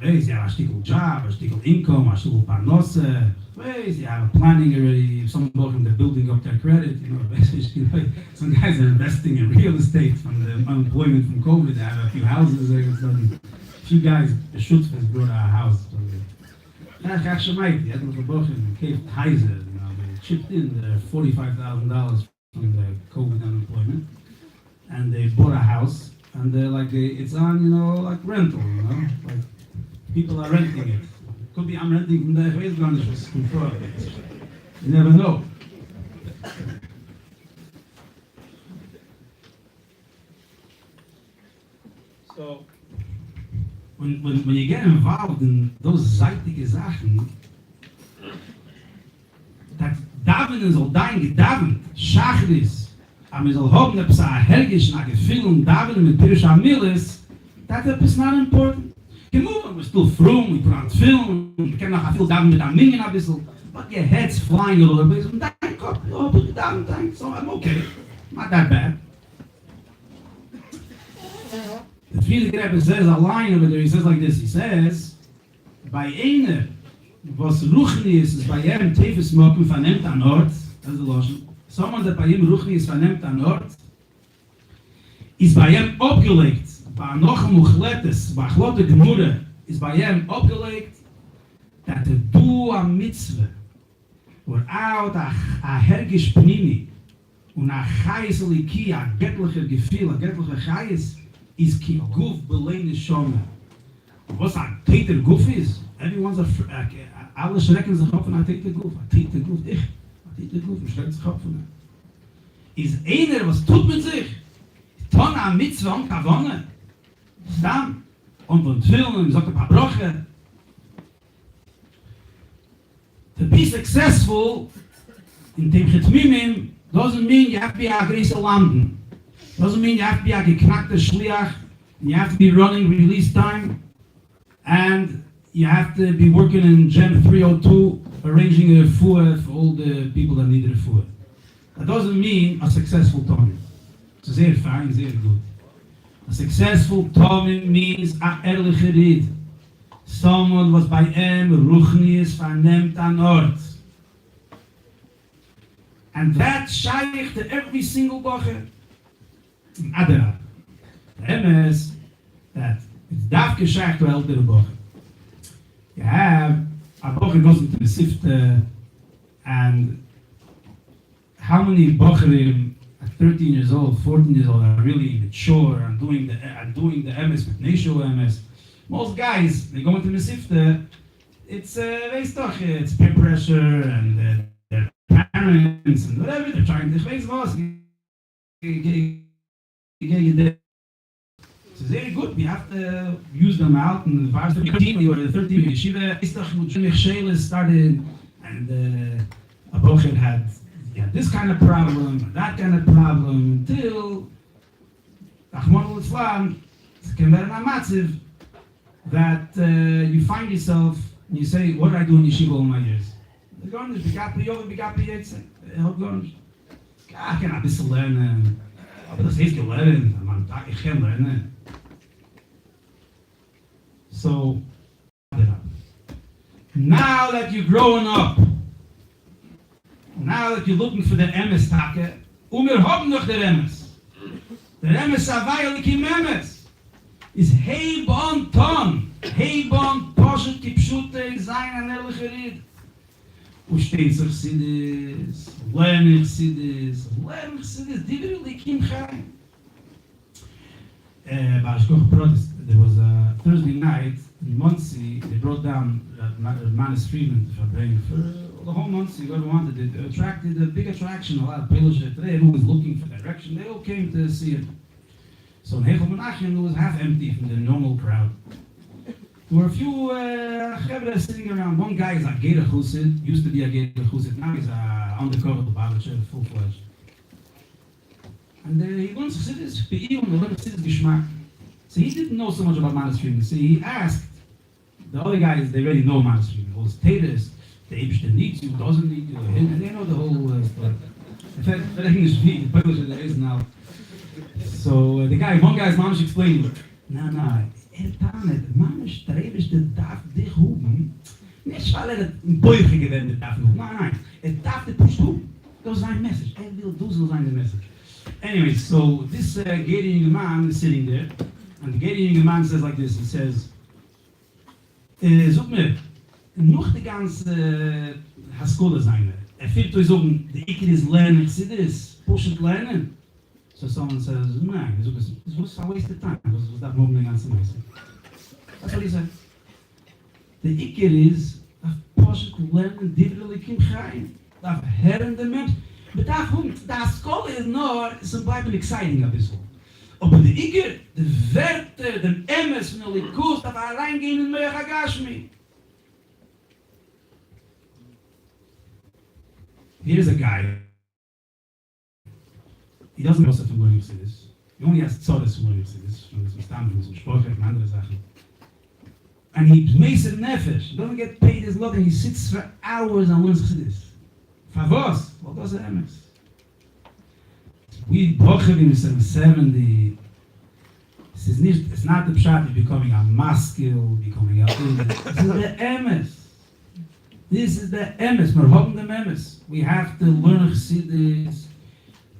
a shtickle job, a shtickle income, a shtickle parnosse. You have a planning already. If someone bought them, they're building up their credit. Basically, some guys are investing in real estate from the unemployment from COVID. They have a few houses. A few guys, the Schutz has brought a house. He had a little book in Cape Kaiser. They chipped in the $45,000 from the bought a house, and they're like, it's on, like rental, like people are renting it. Could be I'm renting from the Weesgarnish from You never know. So, when you get involved in those zeitige Sachen, that Davinen soll dein gedavent, Schachris, aber soll haben, dass er hergisch nach Gefühl und Davinen mit Pirish Amilis, that is not important. Gemove, we're still from, we put on film, we can noch a viel Davinen mit Amingen a bisschen, but your head's flying a little bit, and dein Kopf, oh, but Davinen, so I'm okay, not that bad. The Friedrich Rebbe says a line over there, he says like this, he says, bei einer, was Ruchni ist bei ihm Tefes Mokum vernimmt an Ort, das ist der Loschen, someone that bei ihm Ruchni ist vernimmt an Ort, ist bei ihm abgelegt, bei noch Muchletes, bei Achlote Gemurre, ist bei ihm abgelegt, that du am Mitzvah, without a hergisch Pnimi, und a Chais Liki, a göttlicher Gefühl, a göttlicher Chais, is ki Guf beleine Shome. Was a Täter Guf is? Everyone's alle schrecken sich auf von a Täter Guf. A Täter Guf, a Täter Guf, schreckt sich auf von is einer, was tut mit sich? Tona am Mitzvah und Kavone. Stamm. Und von Tfilmen, sagt ein paar Broche. To be successful in dem Chetmimim doesn't mean you have to be a Grieser Landen. Doesn't mean you have to be a geknackter Shliach, and you have to be running release time, and you have to be working in Gen 302, arranging a refuah for all the people that need a refuah. That doesn't mean a successful Tomim. It's very fine, very good. A successful Tomim means a ehrliche Ried. Someone was by em Ruchnius vernimmt an Ort. And that shaykh to every single bocher. Adar. The MS that it's daf geshaykh to ältere bocher. You have a bocher goes into the sifte, and how many bocherim at 13 years old, 14 years old are really mature and doing the MS with Nesho MS. Most guys, they go into the sifte, it's peer pressure and their parents and whatever, they're trying to face was. It's very good, we have to use them out, and the 13 or the 13 yeshiva, Ishach started, and a bocher had this kind of problem, that kind of problem, until Achmon al-Islam came very matziv, that you find yourself, and you say, what did I do in yeshiva all my years? The garnish, begat yetze, help garnish. Ich kann ein bisschen lernen, aber das heißt gelernt, ich kann lernen. So, now that you're growing up, now that you're looking for the emes take, wir haben noch der emes. Der emes avayelikim emes is heibon ton, heibon poshet kipshute zayn an ehrliche Ried. Steht sich Sidis, lern ich Sidis, divri likim chayim. Bashkoch protest. There was a Thursday night in Muncie. They brought down Manus Friedman for the whole Muncie. Whoever wanted it, attracted a big attraction. A lot of pillars today. Everyone was looking for direction. They all came to see it. So in Hakhel Menachem, it was half empty from the normal crowd. There were a few chevra sitting around. One guy is a Geder Chusid, used to be a Geder Chusid. Now he's undercover Lubavitcher, full-fledged. And he learns Chassidus, Be'il, and he learns Chassidus Geschmack. So he didn't know so much about Manus Friedman. So he asked the other guys, they already know Manus Friedman. All his taters, the Eibishter needs you, doesn't need you, and they know the whole story. In fact, everything is the publisher there is now. So one guy's Mamish explained, no, Tanet, Mamish, der Eibishter darf dich huben, nicht weil ein Beuge gewendet darf huben, nein, darf dich push huben. Das ist sein Message, will do so sein Message. Anyway, so this Gideon man is sitting there, and the Gideon man says like this, he says, such mir, noch die ganze Haskola sein. Fehlt euch sagen, the Iker is learning, see this, push it learning. So someone says, nah, this was a waste of time. This was that moment against the mice. That's what he said. The Iker is that Poshut lernen differently Kim Chaim. That herren the Mensch. But that school is nur, some bleiben exciting a bisschen. Aber der Iker, der Werte, der Emes von der Likus, darf reingehen in Meach HaGashmi. Here's a guy. He doesn't know from learning this. He only has Tzodes from learning this, from this Mistam, from Sprache, and andere Sachen. And he makes it nefesh. He doesn't get paid his lot, and he sits for hours and learns this. For was? What does it Emes? We Bocher in 70. It's not the pshat of becoming a maskil, becoming a this is the emes. This is the emes. We're holding the emes. We have to learn chassidus.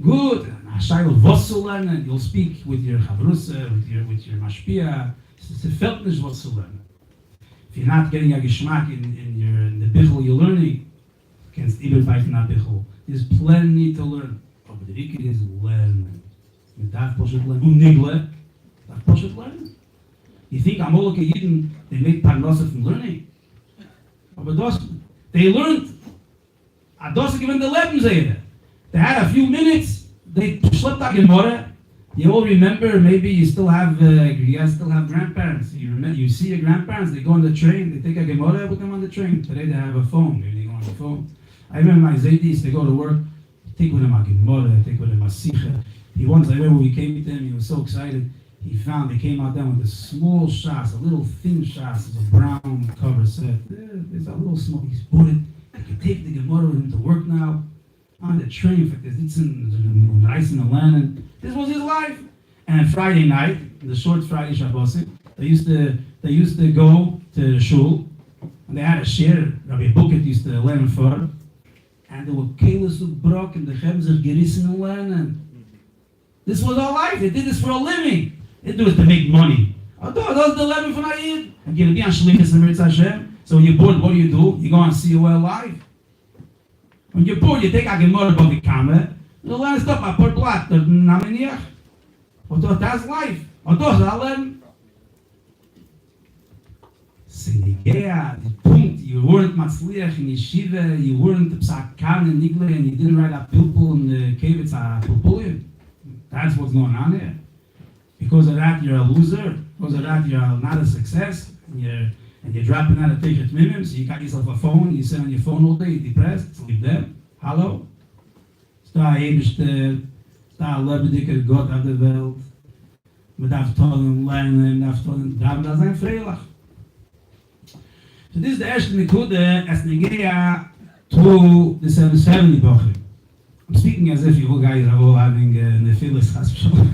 Good. Hashayel vossel lernen. You'll speak with your chavrusa, with your mashpia. It's a feltnish vossel lernen. If you're not getting a geschmack in the bichel you're learning, against even fighting that bichel, there's plenty to learn. But the Iker is learning. You darf Poshut lernen. Unigle. Darf Poshut lernen. You think Amalek Yidden, they made parnasa from learning? But they learned. Ados given the Lebensrede. They had a few minutes. They slept out Gemara. You all remember. Maybe you still have grandparents. You see your grandparents. They go on the train. They take a Gemara with them on the train. Today they have a phone. Maybe they go on the phone. I remember my Zaydis. They go to work. Take with him a Gemara, take with him a Sicha. He once, I remember when we came with him, he was so excited. They came out then with a small shas, a little thin shas, a brown cover set. There's a little small, he's bought it. I can take the Gemara with him to work now. On the train, for this, it's in rice in the land. This was his life. And Friday night, the short Friday Shabbosim, they used to go to the shul, and they had a shir. Rabbi Buket used to learn for. And there were keles of brok and the chemzer gerissen and lernen. This was our life. They did this for a living. They did it to make money. That's the living for Na'id. And you be on Shlichus and Meretz Hashem. So when you're bored, what do? You go on COL Live. When you're bored, you take a Gemara above the camera. You learn stuff about per blatt. That's life. That's learn. Sinigea, the point, you weren't Matzliach in Yeshiva, you weren't Psakan and Nigle, and you didn't write a pupil in the Kevitz Pupulin. That's what's going on here. Because of that, you're a loser. Because of that, you're not a success. And you're dropping out of Teichet Mimim, so you got yourself a phone, you sit on your phone all day, you're depressed, sleep there. Hallo? Sta Ebeste, sta Lebediker Gott auf der Welt. Man darf tollen lernen, darf da sein Freilach. So this is the first Nikude as Nigeria to the 770 Bochum. I'm speaking as if you guys are all having Nephilis Chasvashol.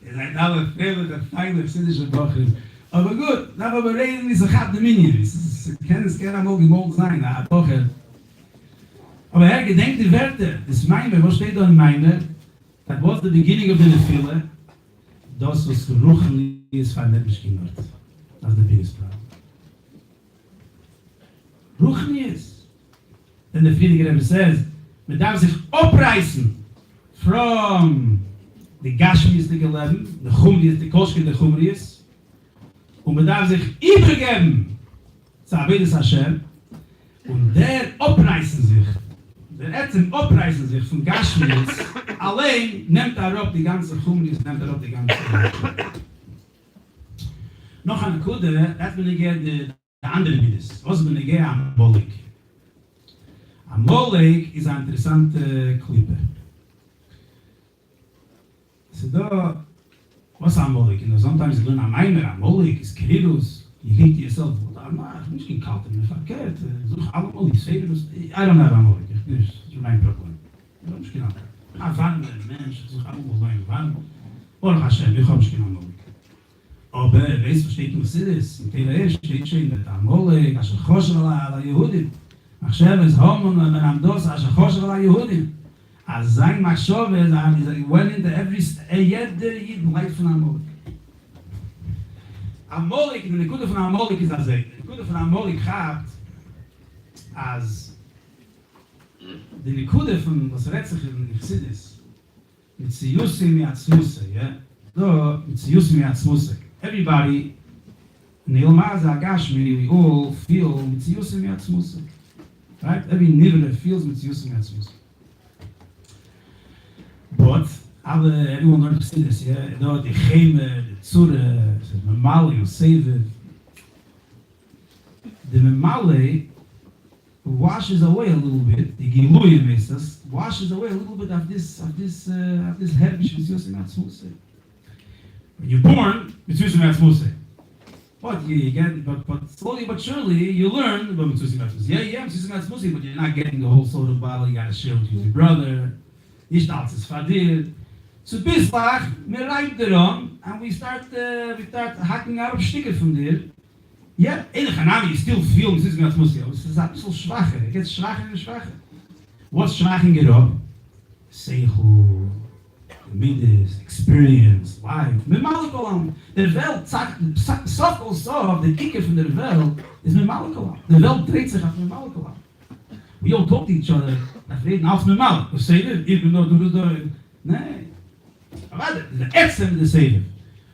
It's like now a favorite of final Siddish Bochum. Aber gut, now wir reden wie sich hat der Minion. Es kann es gerne mal gemolden sein, a Bochum. Aber gedenkt die Werte, das meine, was steht da in meine? That was the beginning of the Nephila. Das was Ruchli is van net misschien wordt. Dat is de biggest problem. Ruchnius. Then the Friediger Rebbe says, man darf sich opreißen from the Gashmiistige Leben, the Chumrius, the Koshke, the Chumrius, und man darf sich übergeben zu Abedes Hashem, und der opreißen sich, der Ätzem opreißen sich von Gashmius, allein nimmt op die ganze Chumrius, nimmt op die ganze Chumrius. Noch eine Kude, das bin ich die andere Midas. Was bin ich Amalek? Amalek ist eine interessante Klippe. So da, was Amalek? Sometimes you learn Amalek is Keridus. You think to yourself, I'm nicht gekalt, I'm verkehrt. Such Amalek, I don't have Amalek. Das ist mein Problem. Ich habe nicht genau. Wann der Mensch, such Amalek, wann? Baruch Hashem, ich habe nicht genau Amalek. Aber weißt du, steht was ist? In Teiler steht schon, dass Amalek, Asher Choshev ala Yehudim. Machshev is Homon, and Amdos, Asher Choshev ala Yehudim. As sein Machshov is, he went into every, jeder Yid life von Amalek. Amalek, the Nekude von Amalek is as the Nekude von Amalek gaat, as die Nikude von was redt sich in Chassidus, mit Ziyusim Yatzmuse, yeah? So, mit Ziyusim Yatzmuse. Everybody, Neilmaza Gashmi, we all feel mit Ziyusim Yatzmuse. Right? Every nivler feels mit Ziyusim Yatzmuse. But, everyone learned Chassidus, yeah? No, the Cheme, the Tzure, the Mamali, the Seviv. The Mamali washes away a little bit, the Giluyim Mesas, washes away a little bit of this herbish Mitzvusim Atzmuse. When you're born, Mitzvusim Atzmuse. But you get, but slowly but surely you learn about Mitzvusim Atzmuse. Yeah, Mitzvusim Atzmuse, but you're not getting the whole soda bottle. You gotta share with your brother. Ishtalz is fadir. So Bislach, me right daran, and we start hacking out of sticker from there. Ja, enige naam, you still feel this is not Muslim. Het is een beetje schwacher. Het gets schwacher en schwacher. What's schwaking it up? Seichel, Midas, experience, life. Met Malikolam. De Welt, sof, de kikker van de Welt, is met Malikolam. De Welt dreht zich af met Malikolam. We all talk to each other. Dat reden als met Malik. We zeggen, ik ben door. Nee. Maar de etzen de zeven.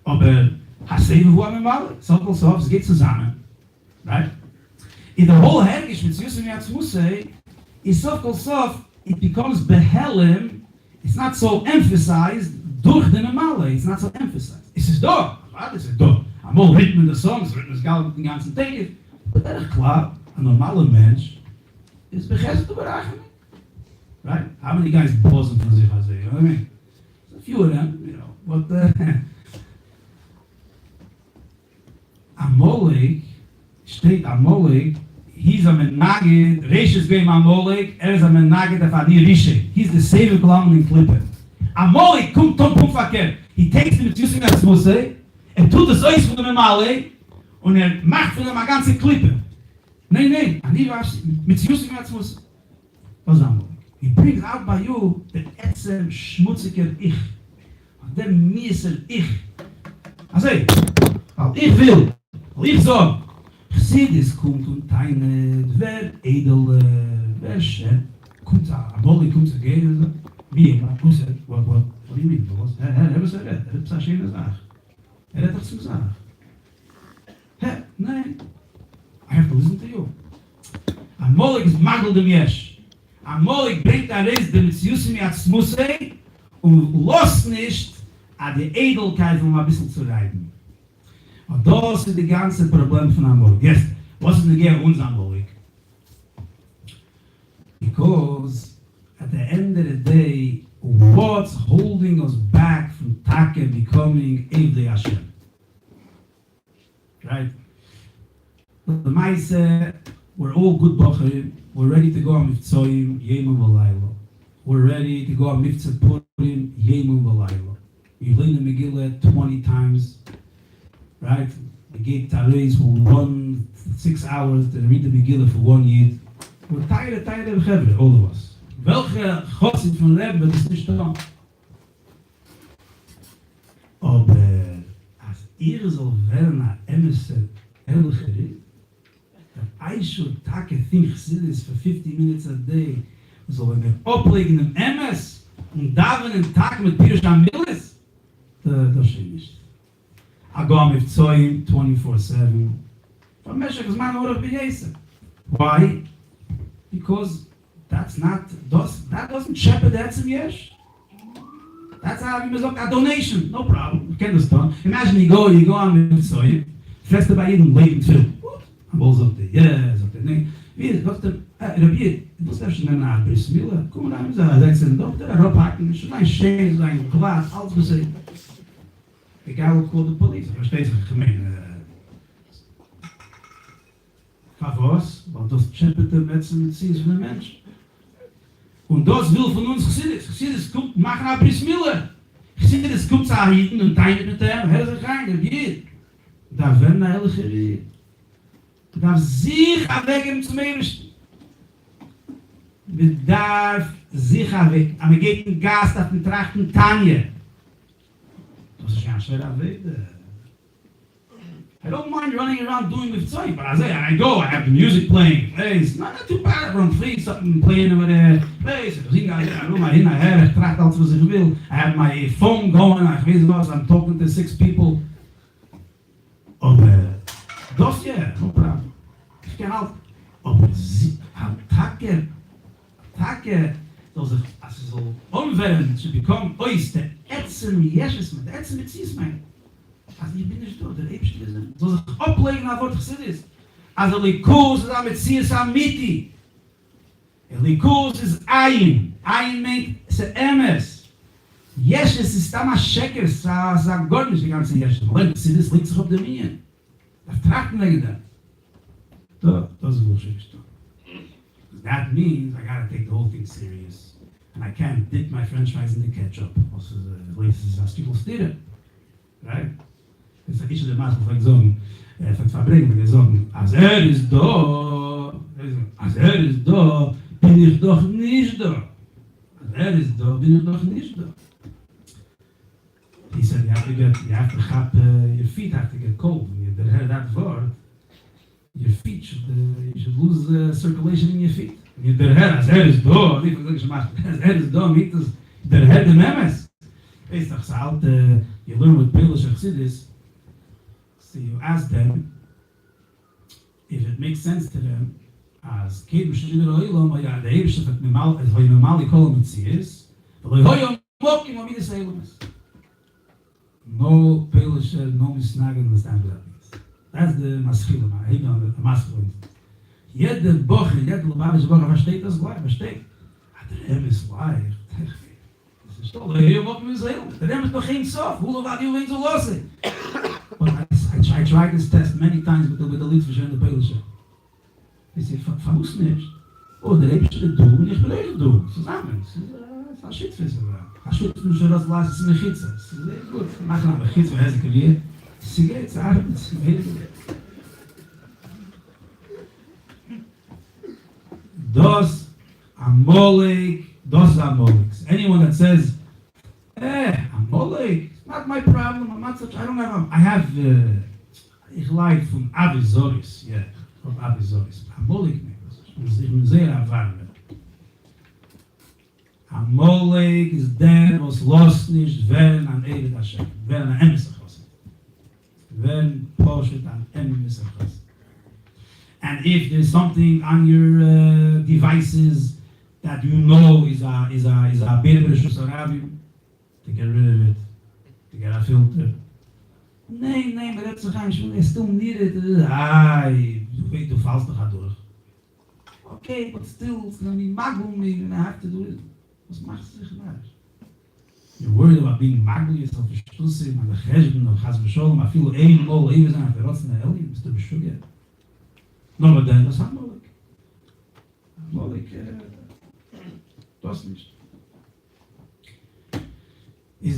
Aber Haseva who am mal, so es geht zusammen. Right? In the whole hergish with Yusuf Yatzmuse, is sof, it becomes behelem, it's not so emphasized, durch the normale, it's not so emphasized. It's just do, right? It's just do. I'm all written in the songs, written as Gal den ganzen Tag. But that is klar, a normale Mensch is begeistert über Rachamim. Right? How many guys bosen von sich as you know what I mean? A few of them, you know, but Amalek, steht Amalek, he's a menagid, Reishes game Amalek, is a menagid of Adi Rishe. He's the savior Kalam in Klippe. Amalek kommt verkehrt. He takes the Mitzvussim Yatzmuse, tut das Eis von dem Amalek, und macht von dem eine ganze Klippe. Nein, Ani was, Mitzvussim Yatzmuse. Was Amalek? He brings out by you the etzem schmutziger Ich. Der mieser Ich. Also, weil ich will, weil ich so, Chassidus kommt und teinet, wer edel, wer schön, kommt Amalek kommt zu gehen, wie immer, what do you mean, was? Was ist eine schöne Sache. Hat doch zu sagen. Nein, I have to listen to you. Amalek ist Magel dem Yesh. Amalek bringt Reis dem Mitzvussim Yatzmuse und los nicht an die Edelkeit, um ein bisschen zu reiben. Und das ist das ganze Problem von Amalek. Jetzt, was ist denn uns Amalek? Because at the end of the day, what's holding us back from Taka becoming Evdei Hashem? Right? The Maise, we're all good Bocherim. We're ready to go on Mivtzoyim, Yemim V'Layla. We're ready to go on Mivtzah Purim, Yemim V'Layla. You learn the Megillah 20 times, right? We gave Tareis for 6 hours to read the Megillah for 1 Yid. We're tired of Chevre, all of us. Welche Chossid von Rebbe, das ist nicht da. Aber als soll werden ein Emerson, Ehrlicherin, that I should take a thing Chassidus for 50 minutes a day, so wenn wir ablegen im MS und daven einen Tag mit Pirush Amilis, das steht nicht. I go with Zoyim 24/7. From Meshach is man orach b'yesem. Why? Because that doesn't shepherd the Etzem Yesh. That's how we look at donation. No problem. You can understand. Imagine you go on with Zoyim, frest bei jedem Leben viel. Balls up there, yes, up there. Nee, was der Rabbi, du darfst nicht nach Brismila. Komm rein, sagst du, Doktor, Robhaken, schon ein Schäden, ein Glas, alles besehen. Egal, ich call the police. Verstehst du, gemein. Was? Weil das scheppert der Metzen mit sich von der Mensch. Und das will von uns Chassidus. Chassidus kommt, mach nach Brismila. Chassidus kommt zu Ahiden und teilt mit dem, hör sich rein, Rabbi. Da werden eine Helcherie. Du darfst sich abwegen zum Ebersten. Du darfst sich abwegen. Aber geht ein Gast auf den Trachten Tanje. Das ist ja schwer abwegen. I don't mind running around doing mitzvah, but I go, I have the music playing, plays. Not too bad, I run free, something playing over there, plays. I have my phone going, I'm talking to 6 people. Aber das ja, no problem. Ich kann auch, aber Tage, so sich, also so umwählen, to become ois, der Ätzen, Jesches, der Ätzen mit Ziesmein. Also ich bin nicht dort, der Ebste ist, so sich ablegen, auf was ich ist. Also Likus ist mit Zies Amiti. Likus ist Ein meint, es ist Emes. Jesches ist damals Schecker, sagt Gott nicht die ganze Jesches. Aber das liegt sich auf der Minion. Das trachten wegen da. Das ist Bullshit. That means I gotta take the whole thing serious. And I can't dip my french fries in the ketchup. Also, was people steeren. Right? Das ist nicht der Maße, von sagen, von Verbringen, wir sagen, als ist da, bin ich doch nicht da. Als ist da, bin ich doch nicht da. He said, your feet have to get cold. When you hear that word, your feet you should lose circulation in your feet. When you hear, as is do, meet us, der head the memes. It's doch out, you learn with Polish Chassidus, so you ask them, if it makes sense to them, as Kedem Shidder Oilom, the Hebrew that normally call them Tzias, but Hoyom Mokim Amid Seilumis. No Polish, no Misnag understand what that means. That's the Maschilum, the Maschilum. Jede Boche, jede Lubavitch Boche versteht das gleich, versteht. Der Rebbe ist leicht. Das ist doch, der Rebbe ist leicht. Der Rebbe ist doch kein Sof. Wo war die Uwein so los? But I tried this test many times with the Litvish and the Polish. They say, verwusst nicht. Oh, der Rebbe ist du, und ich bin du. Zusammen. Das ist ein Schittfisser. Ein Schittfisser, das lasst es in der Chitze. Das ist sehr gut. Machen aber Chitze, wer ist die Sie geht, sie arbeitet, sie geht. Das Amalek. Anyone that says, Amalek, it's not my problem, I'm not such, I have, ich leid von Avizoris, von Avizoris. Amalek, ich bin sehr erfahren. Amalek ist der, was los nicht, wenn an Evid Hashem, wenn an Emes Achos. Wenn Poshet an Emes Achos. And if there's something on your devices that you know is a Berberishus Arabic, to get rid of it, to get a filter. Nee, but that's I still need it. Du weet, du fallst doch durch. Okay, but still, it's gonna be magul me, and I have to do it. Was machst du dich nach? You're worried about being magul, yourself verstussen, an der Cheshben, of Chaz V'Sholom, I feel einmal, even an der Rotzen der Elim, bist du beschugget. No, but then, das Amalek. Amalek, das nicht.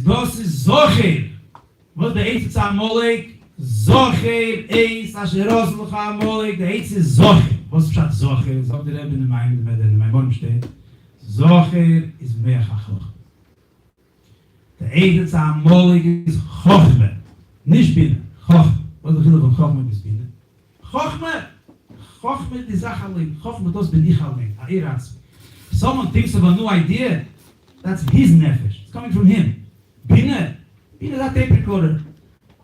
Das ist Zocher. Was der Eitz ist Amalek? Zocher, Eitz, Asheros, Lucha Amalek, der Eitz ist Zocher. Was ist Zocher? Sagt der Rebbe in meinem Wort steht. Zocher ist mehr Chachor. Der Eitz Amalek ist Chochme. Nicht Binnen, Chochme. Was ist der Chilur von Chochme bis Binnen? Chochme! Chochme die Sache allein. Chochme, das bin ich allein. If someone thinks of a new idea, that's his nefesh. It's coming from him. Binnen that tape recorder.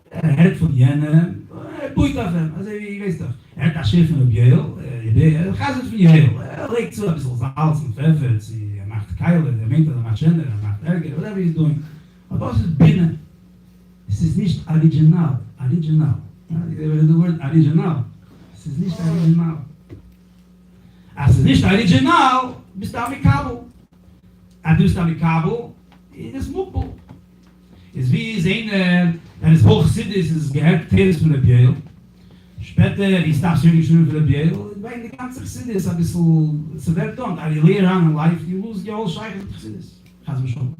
Hört von jenen, boeit auf ihm. Also, ich weiß doch. Hat das Schiff von der Bjeil, Chazet von Bjeil. Legt so ein bisschen Salz und Pfeffer, macht Keile, meint macht Schender, macht Ärger, whatever he's doing. Aber das ist Binnen. Es ist nicht original. The word original. Es ist nicht original. Als es nicht original, bist du amikabel. Und du bist amikabel, ist Muppel. Es wie eine, wenn es hochchassidis ist, gehört Teres von der Bjeil. Später ist das schön geschrieben von der Bjeil. Weil die ganze Chassidis ein bisschen zu werden tun. Aber you later on in life, you lose your whole Shaykh of Chassidis. Chaz V'Sholom.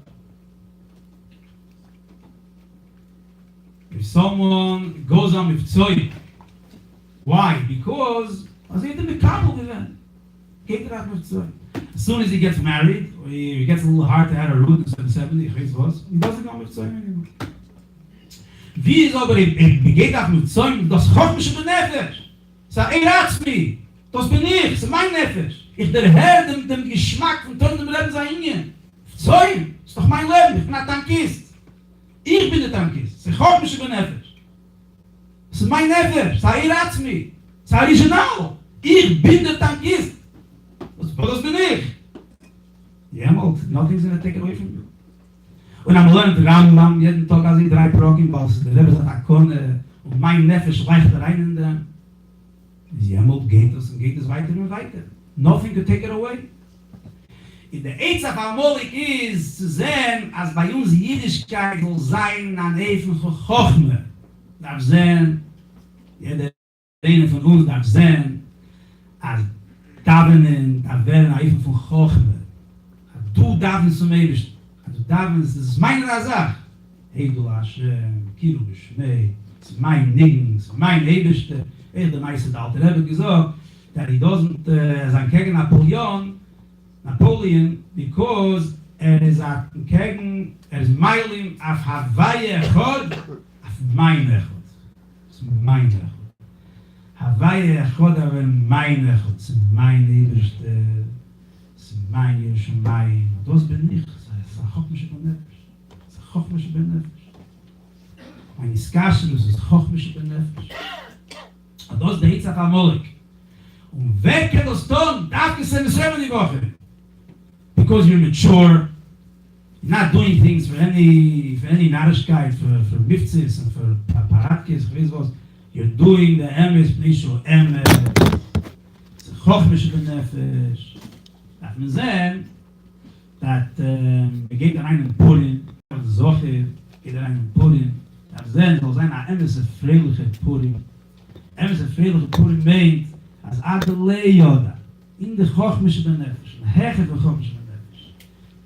If someone goes on with Tzoy, why? Because as he did Kabul event. As soon as he gets married, or he gets a little hard to have a root in 70, he doesn't go with Tzoy anymore. Wie ist aber, geht auch mit Zäumen, das kocht mich über Nefesh. Sag, Ratzmi, das bin ich, das ist mein Nefesh. Ich der Herr dem Geschmack von Ton dem Leben sein Ingen. Zäumen, das ist doch mein Leben, ich bin ein Tankist. Ich bin der Tankist, das kocht mich über Nefesh. Das ist mein Nefesh, sag, Ratzmi, das ist original. Ich bin der Tankist. Das bin ich. Ja, mal, nothing's gonna take it away from you. Und am lernen Rambam jeden Tag als ich 3 Brocken was der Rebbe sagt Akone und mein Nefesh weicht rein in den ja mal geht es weiter und weiter. Nothing to take it away. In der Eitzach Amolik ist zu sehen, als bei uns Jüdischkeit soll sein an Eifen von Chochme. Darf sehen, jeder eine von uns darf sehen, als Davenen, da werden an Eifen von Chochme. Du darfst zum Ebersten. Du darfst, das ist meine Sache. Hey du Hashem, Kiru B'Shmei, es ist mein Nigen, es ist mein Eberste. Der Meister der Alte Rebbe gesagt, that he doesn't sein gegen Napoleon, because is gegen, is Meilim auf Hawaii Echod, auf mein Echod. Es ist mein Echod. Hawaii Echod, aber mein Echod, es ist mein Eberste. mein Yerushalayim. Das bin ich. Das ist ein Chochmisch ben Nefesh. Das ist ein Chochmisch ben Nefesh. Mein Iskashrus ist Chochmisch ben Nefesh. Und das ist der Hitzach Amolik. Und wer kann das tun? Darf ich es in die Woche? Because you're mature, you're not doing things for any Narishkeit, for Mifzis and for Paratkis, ich weiß was. You're doing the Emes, Pnisho, Emes. It's a Chochmish ben Nefesh. Darf man sehen, dass geht an einen Purim, Zoche, geht an einen Purim, darf sehen, soll sein ein Emes freiliche Purim. Emes freiliche Purim meint, als Adele Yoda, in der Chochmish ben Nefesh, in der Heche von Chochmish ben Nefesh.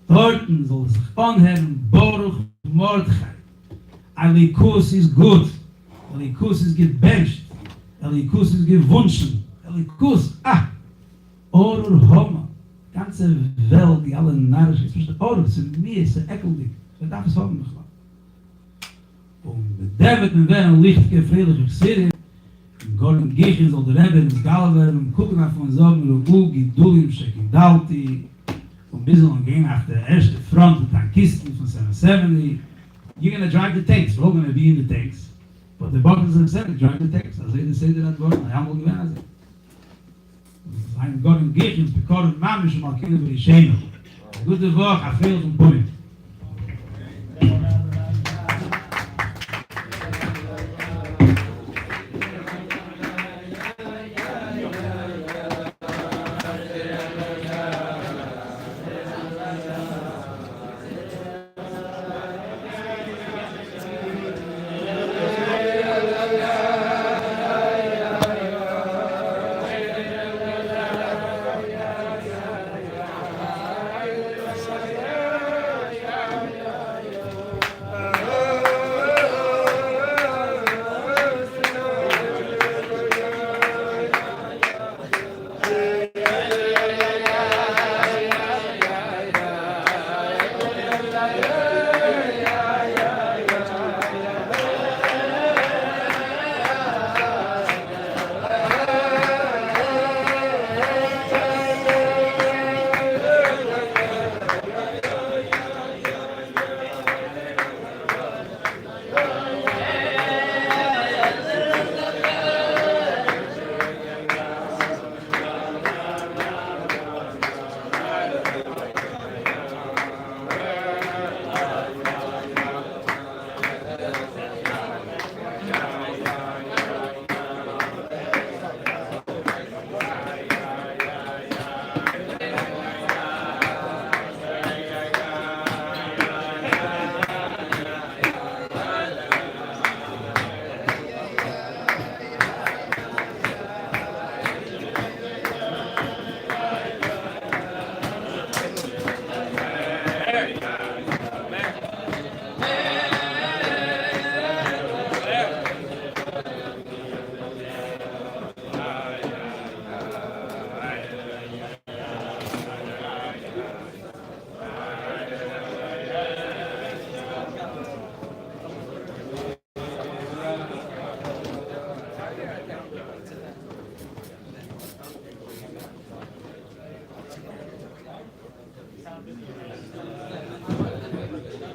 Dorten soll sich anhören, Baruch Mordechai. Alikus ist gut, Alikus ist gebencht, Alikus ist gewünschen, Alikus, Orur Homa. Ganze Welt, die alle narrisch ist, versteht, das sind mir, das ist ekeldig. Das darf es haben noch mal. Und mit David und werden lichtige, friedliche Syrien, in Gordon Gichin soll der Rebbe ins Galver und gucken auf uns sagen, Gidulim, Shekidalti, und bis und gehen auf der erste Front mit Tankisten von 770. You're gonna drive the tanks, we're all gonna be in the tanks. But the buckets are said, drive the tanks. Also jeder sagt das Wort, I am all gewähnt, also. Ein Gott im Kirchen, bekommen Mamisch und mal Kinder für die Schäme. Gute Woche, auf Fehler und Purim.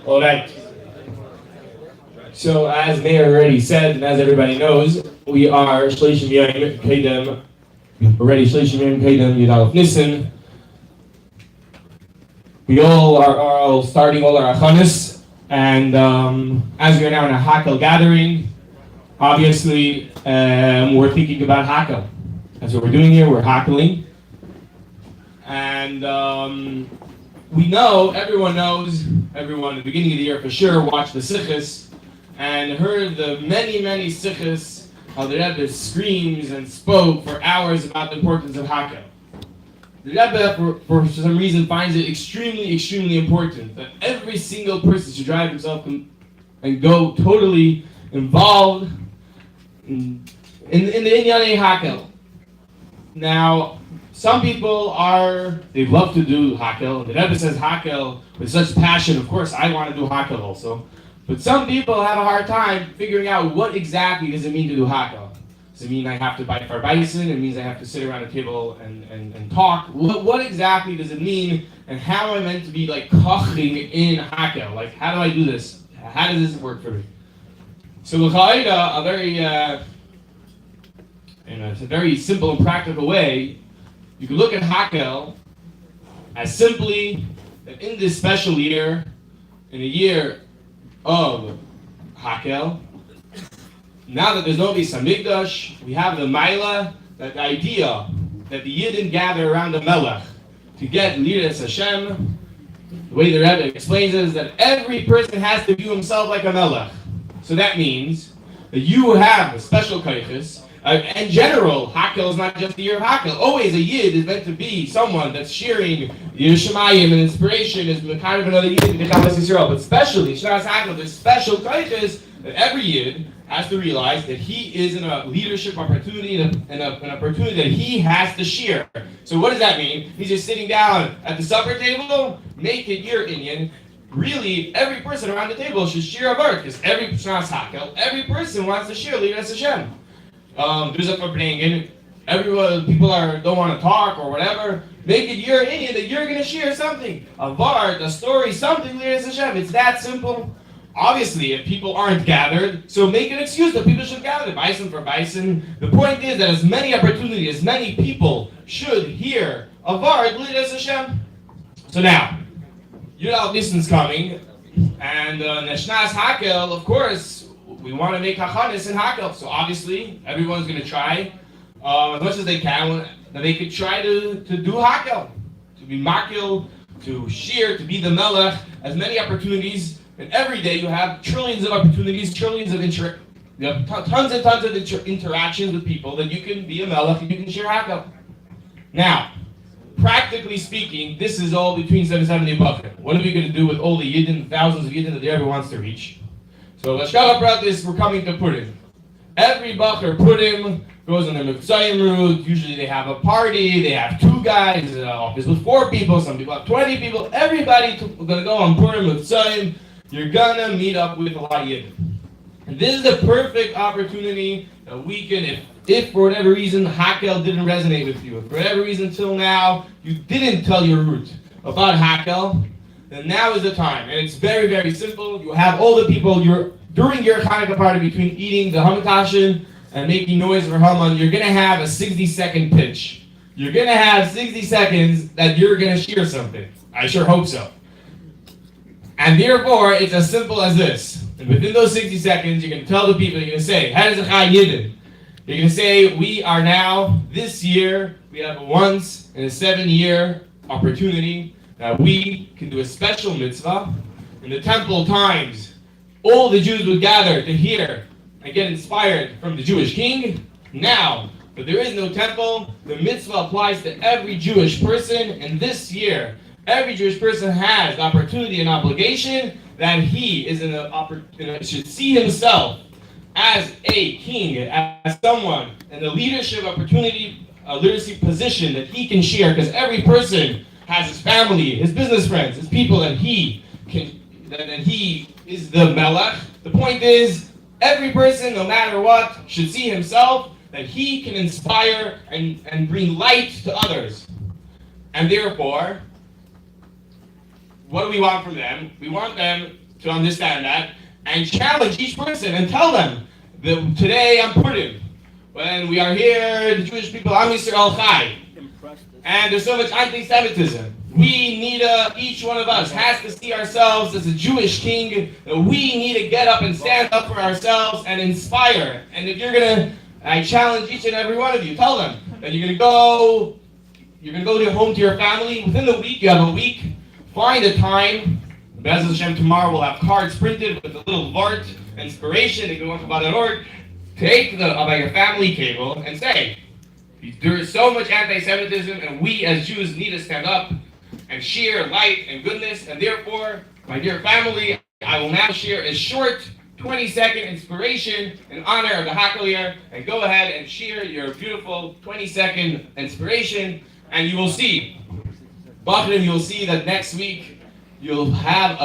All right. So as Mayor already said, and as everybody knows, we are Shleishim Yom Kedem, already Shleishim Yom Kedem Yud Aleph Nisan. We all are starting all our achanis, and as we are now in a Hakhel gathering, obviously we're thinking about Hakhel. That's what we're doing here, we're hakeling. And we know, everyone knows, everyone at the beginning of the year for sure watched the Sichos and heard the many, many Sichos, how the Rebbe screams and spoke for hours about the importance of Hakhel. The Rebbe, for some reason, finds it extremely, extremely important that every single person should drive himself and go totally involved in the Inyanei Hakhel. Now, some people they love to do Hakhel. The Rebbe says Hakhel with such passion. Of course, I want to do Hakhel also. But some people have a hard time figuring out what exactly does it mean to do Hakhel. Does it mean I have to buy farbison? It means I have to sit around a table and talk. What exactly does it mean? And how am I meant to be like koching in Hakhel? Like, how do I do this? How does this work for me? So l'cha'ira, it's a very simple and practical way. You can look at Hakhel as simply that in this special year, in a year of Hakhel, now that there's no Beis Hamikdash, we have the Maila, that the idea that the Yidden gather around the Melech to get Liras Hashem. The way the Rebbe explains it is that every person has to view himself like a Melech. So that means that you have a special kaiches. In general, Hakhel is not just the year of Hakhel. Always a Yid is meant to be someone that's sharing Yerushalayim and inspiration, is kind of another Yid in the Chamas Yisrael. But especially, Shnas Hakhel, there's special kaiches that every Yid has to realize that he is in a leadership opportunity, an opportunity that he has to share. So what does that mean? He's just sitting down at the supper table, make it your Inyan. Really, every person around the table should share a word, because every Shnas Hakhel, every person wants to share Liras Hashem. There's a bringing. Everyone, people don't want to talk or whatever. Make it your Indian that you're going to share something, a vart, a story, something. Liras Hashem. It's that simple. Obviously, if people aren't gathered, so make an excuse that people should gather. Bison for bison. The point is that as many opportunities, as many people should hear a vart, Liras Hashem. So now, Yud Aleph Nisan's coming, and Neshnas Hakhel, of course. We want to make hachanis in Hakhel, so obviously everyone's going to try as much as they can that they could try to do Hakhel, to be makil, to share, to be the melech. As many opportunities, and every day you have trillions of opportunities, trillions of you have tons and tons of interactions with people that you can be a melech and you can share Hakhel. Now, practically speaking, this is all between 770 Bacher. What are we going to do with all the Yidden, thousands of Yidden that the Rebbe wants to reach? So Lashkava practice, we're coming to Purim. Every Bacher Purim goes on their Mitzayim route. Usually they have a party, they have 2 guys, office with 4 people, some people have 20 people. Everybody going to go on Purim Mitzayim. You're going to meet up with a lot of Yidden. And this is the perfect opportunity that we can, if for whatever reason Hakhel didn't resonate with you, if for whatever reason till now you didn't tell your root about Hakhel, then now is the time. And it's very, very simple. You have all the people, during your Hanukkah party, between eating the Hamakashin and making noise for Haman, you're going to have a 60-second pitch. You're going to have 60 seconds that you're going to share something. I sure hope so. And therefore, it's as simple as this. And within those 60 seconds, you're going to tell the people, you're going to say, Hadazachai Yidden. You're going to say, we are now, this year, we have a once in a 7-year opportunity that we can do a special mitzvah. In the temple times, all the Jews would gather to hear and get inspired from the Jewish king. Now, but there is no temple, the mitzvah applies to every Jewish person, and this year, every Jewish person has the opportunity and obligation that he is should see himself as a king, as someone in the leadership opportunity, literacy position that he can share, because every person has his family, his business friends, his people that he is the melech. The point is, every person, no matter what, should see himself that he can inspire and bring light to others. And therefore, what do we want from them? We want them to understand that and challenge each person and tell them that today I'm Purim. When we are here, the Jewish people, Am Yisrael Chai. And there's so much anti-Semitism. We need each one of us has to see ourselves as a Jewish king. That we need to get up and stand up for ourselves and inspire. And if you're gonna, I challenge each and every one of you. Tell them that you're gonna go home to your family within the week. You have a week. Find a time. Be'ez Hashem, tomorrow we'll have cards printed with a little Vart inspiration. They go on to .org. Take about your family cable and say, there is so much anti-Semitism, and we as Jews need to stand up and share light and goodness. And therefore, my dear family, I will now share a short 20-second inspiration in honor of the Hakhel Adar. And go ahead and share your beautiful 20-second inspiration, and you will see, Bachrim, you'll see that next week you'll have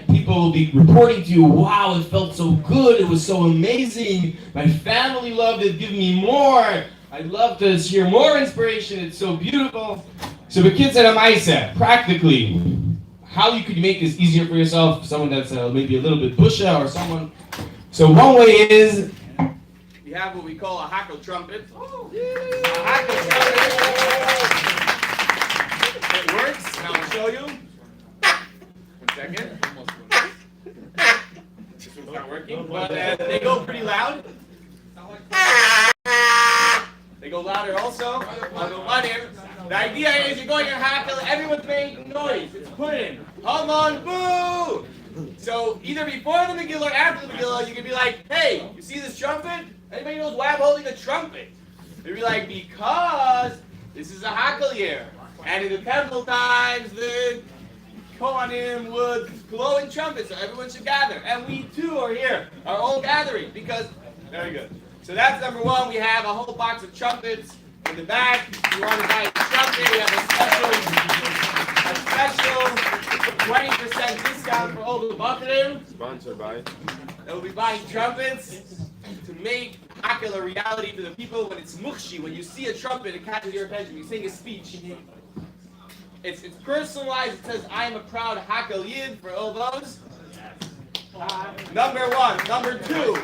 people will be reporting to you, wow, it felt so good, it was so amazing, my family loved it, give me more. I'd love to hear more inspiration. It's so beautiful. So the kids at Amaisa, practically, how you could make this easier for yourself, someone that's maybe a little bit busha or someone. So one way is, we have what we call a Hakhel trumpet. A Hakhel trumpet. It works, and I'll show you. 1 second. This one's not working, but they go pretty loud. They go louder also. I'll go louder. The idea is you're going to Hakhel, everyone's making noise. It's Purim. Haman, boo! So either before the Megillah or after the Megillah, you can be like, hey, you see this trumpet? Anybody knows why I'm holding a trumpet? You'd be like, because this is a Hakhel year. And in the temple times, the Kohanim would blow in trumpets, so everyone should gather. And we too are here, are all gathering, because, very good. So that's number one. We have a whole box of trumpets in the back. If you want to buy a trumpet, we have a special 20% discount for all the Bachrim. Sponsored by. That will be buying trumpets to make Hakhel a reality for the people. When it's mukshi, when you see a trumpet, it catches your attention. You sing a speech. It's personalized. It says, I am a proud Hakhel Yid for all those. Number one. Number two,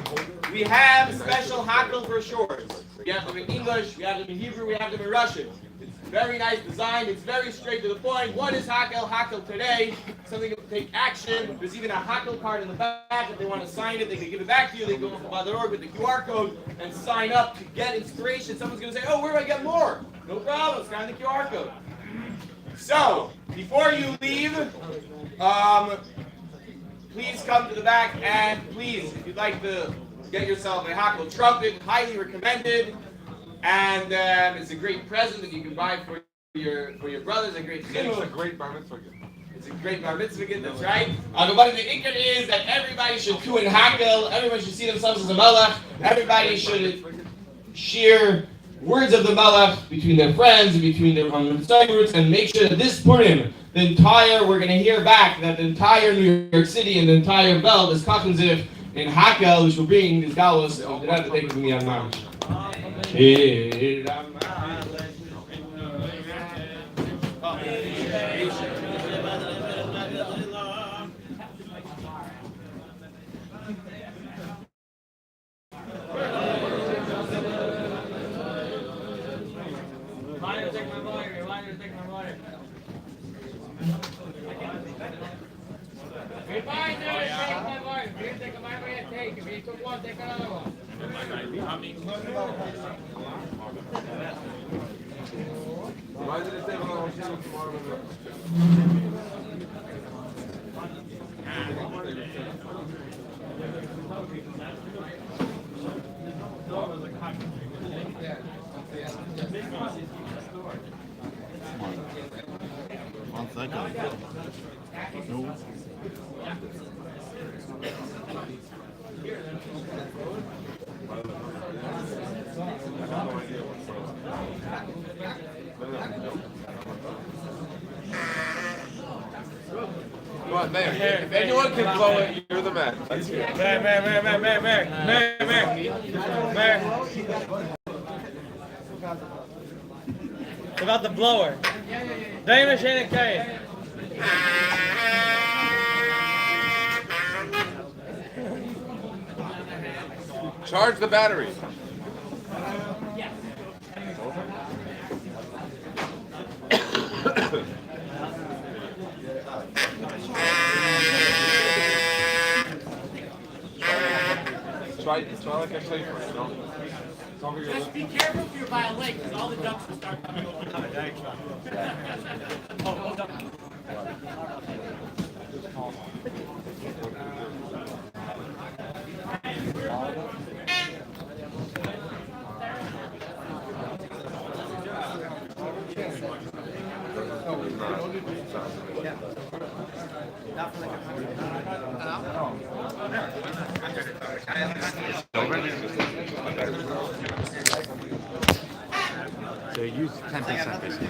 we have special Hakhel brochures. We have them in English, we have them in Hebrew, we have them in Russian. It's very nice design, it's very straight to the point. What is Hakhel? Hakhel today, something to take action. There's even a Hakhel card in the back. If they want to sign it, they can give it back to you. They go to .org with the QR code and sign up to get inspiration. Someone's going to say, oh, where do I get more? No problem, scan the QR code. So, before you leave, please come to the back, and please, if you'd like to get yourself a Hakhel trumpet, highly recommended. And it's a great present that you can buy for your brothers. A great It's a great bar mitzvah gift. It's a great bar mitzvah gift, that's right. But one of the ikar is that everybody should do in Hakhel. Everybody should see themselves as a melech. Everybody should share words of the melech between their friends and between their roots, and make sure that this Purim, we're going to hear back that the entire New York City and the entire belt is Kachanzif in Hakhel, which will bring this gallows of the Rebbe taking me on Mount. If you took one, take another one. Why did it take a long time tomorrow? One second. No. Come on, Mayor. If anyone can blow it, you're the man. Let's hear it. Mayor. About the blower. Dame Shane and Kay. Charge the batteries. Try like I say first, you know? Cover your Just be careful if you're by a lake, because all the ducks will start coming over. Oh, duck. So use 10% basically.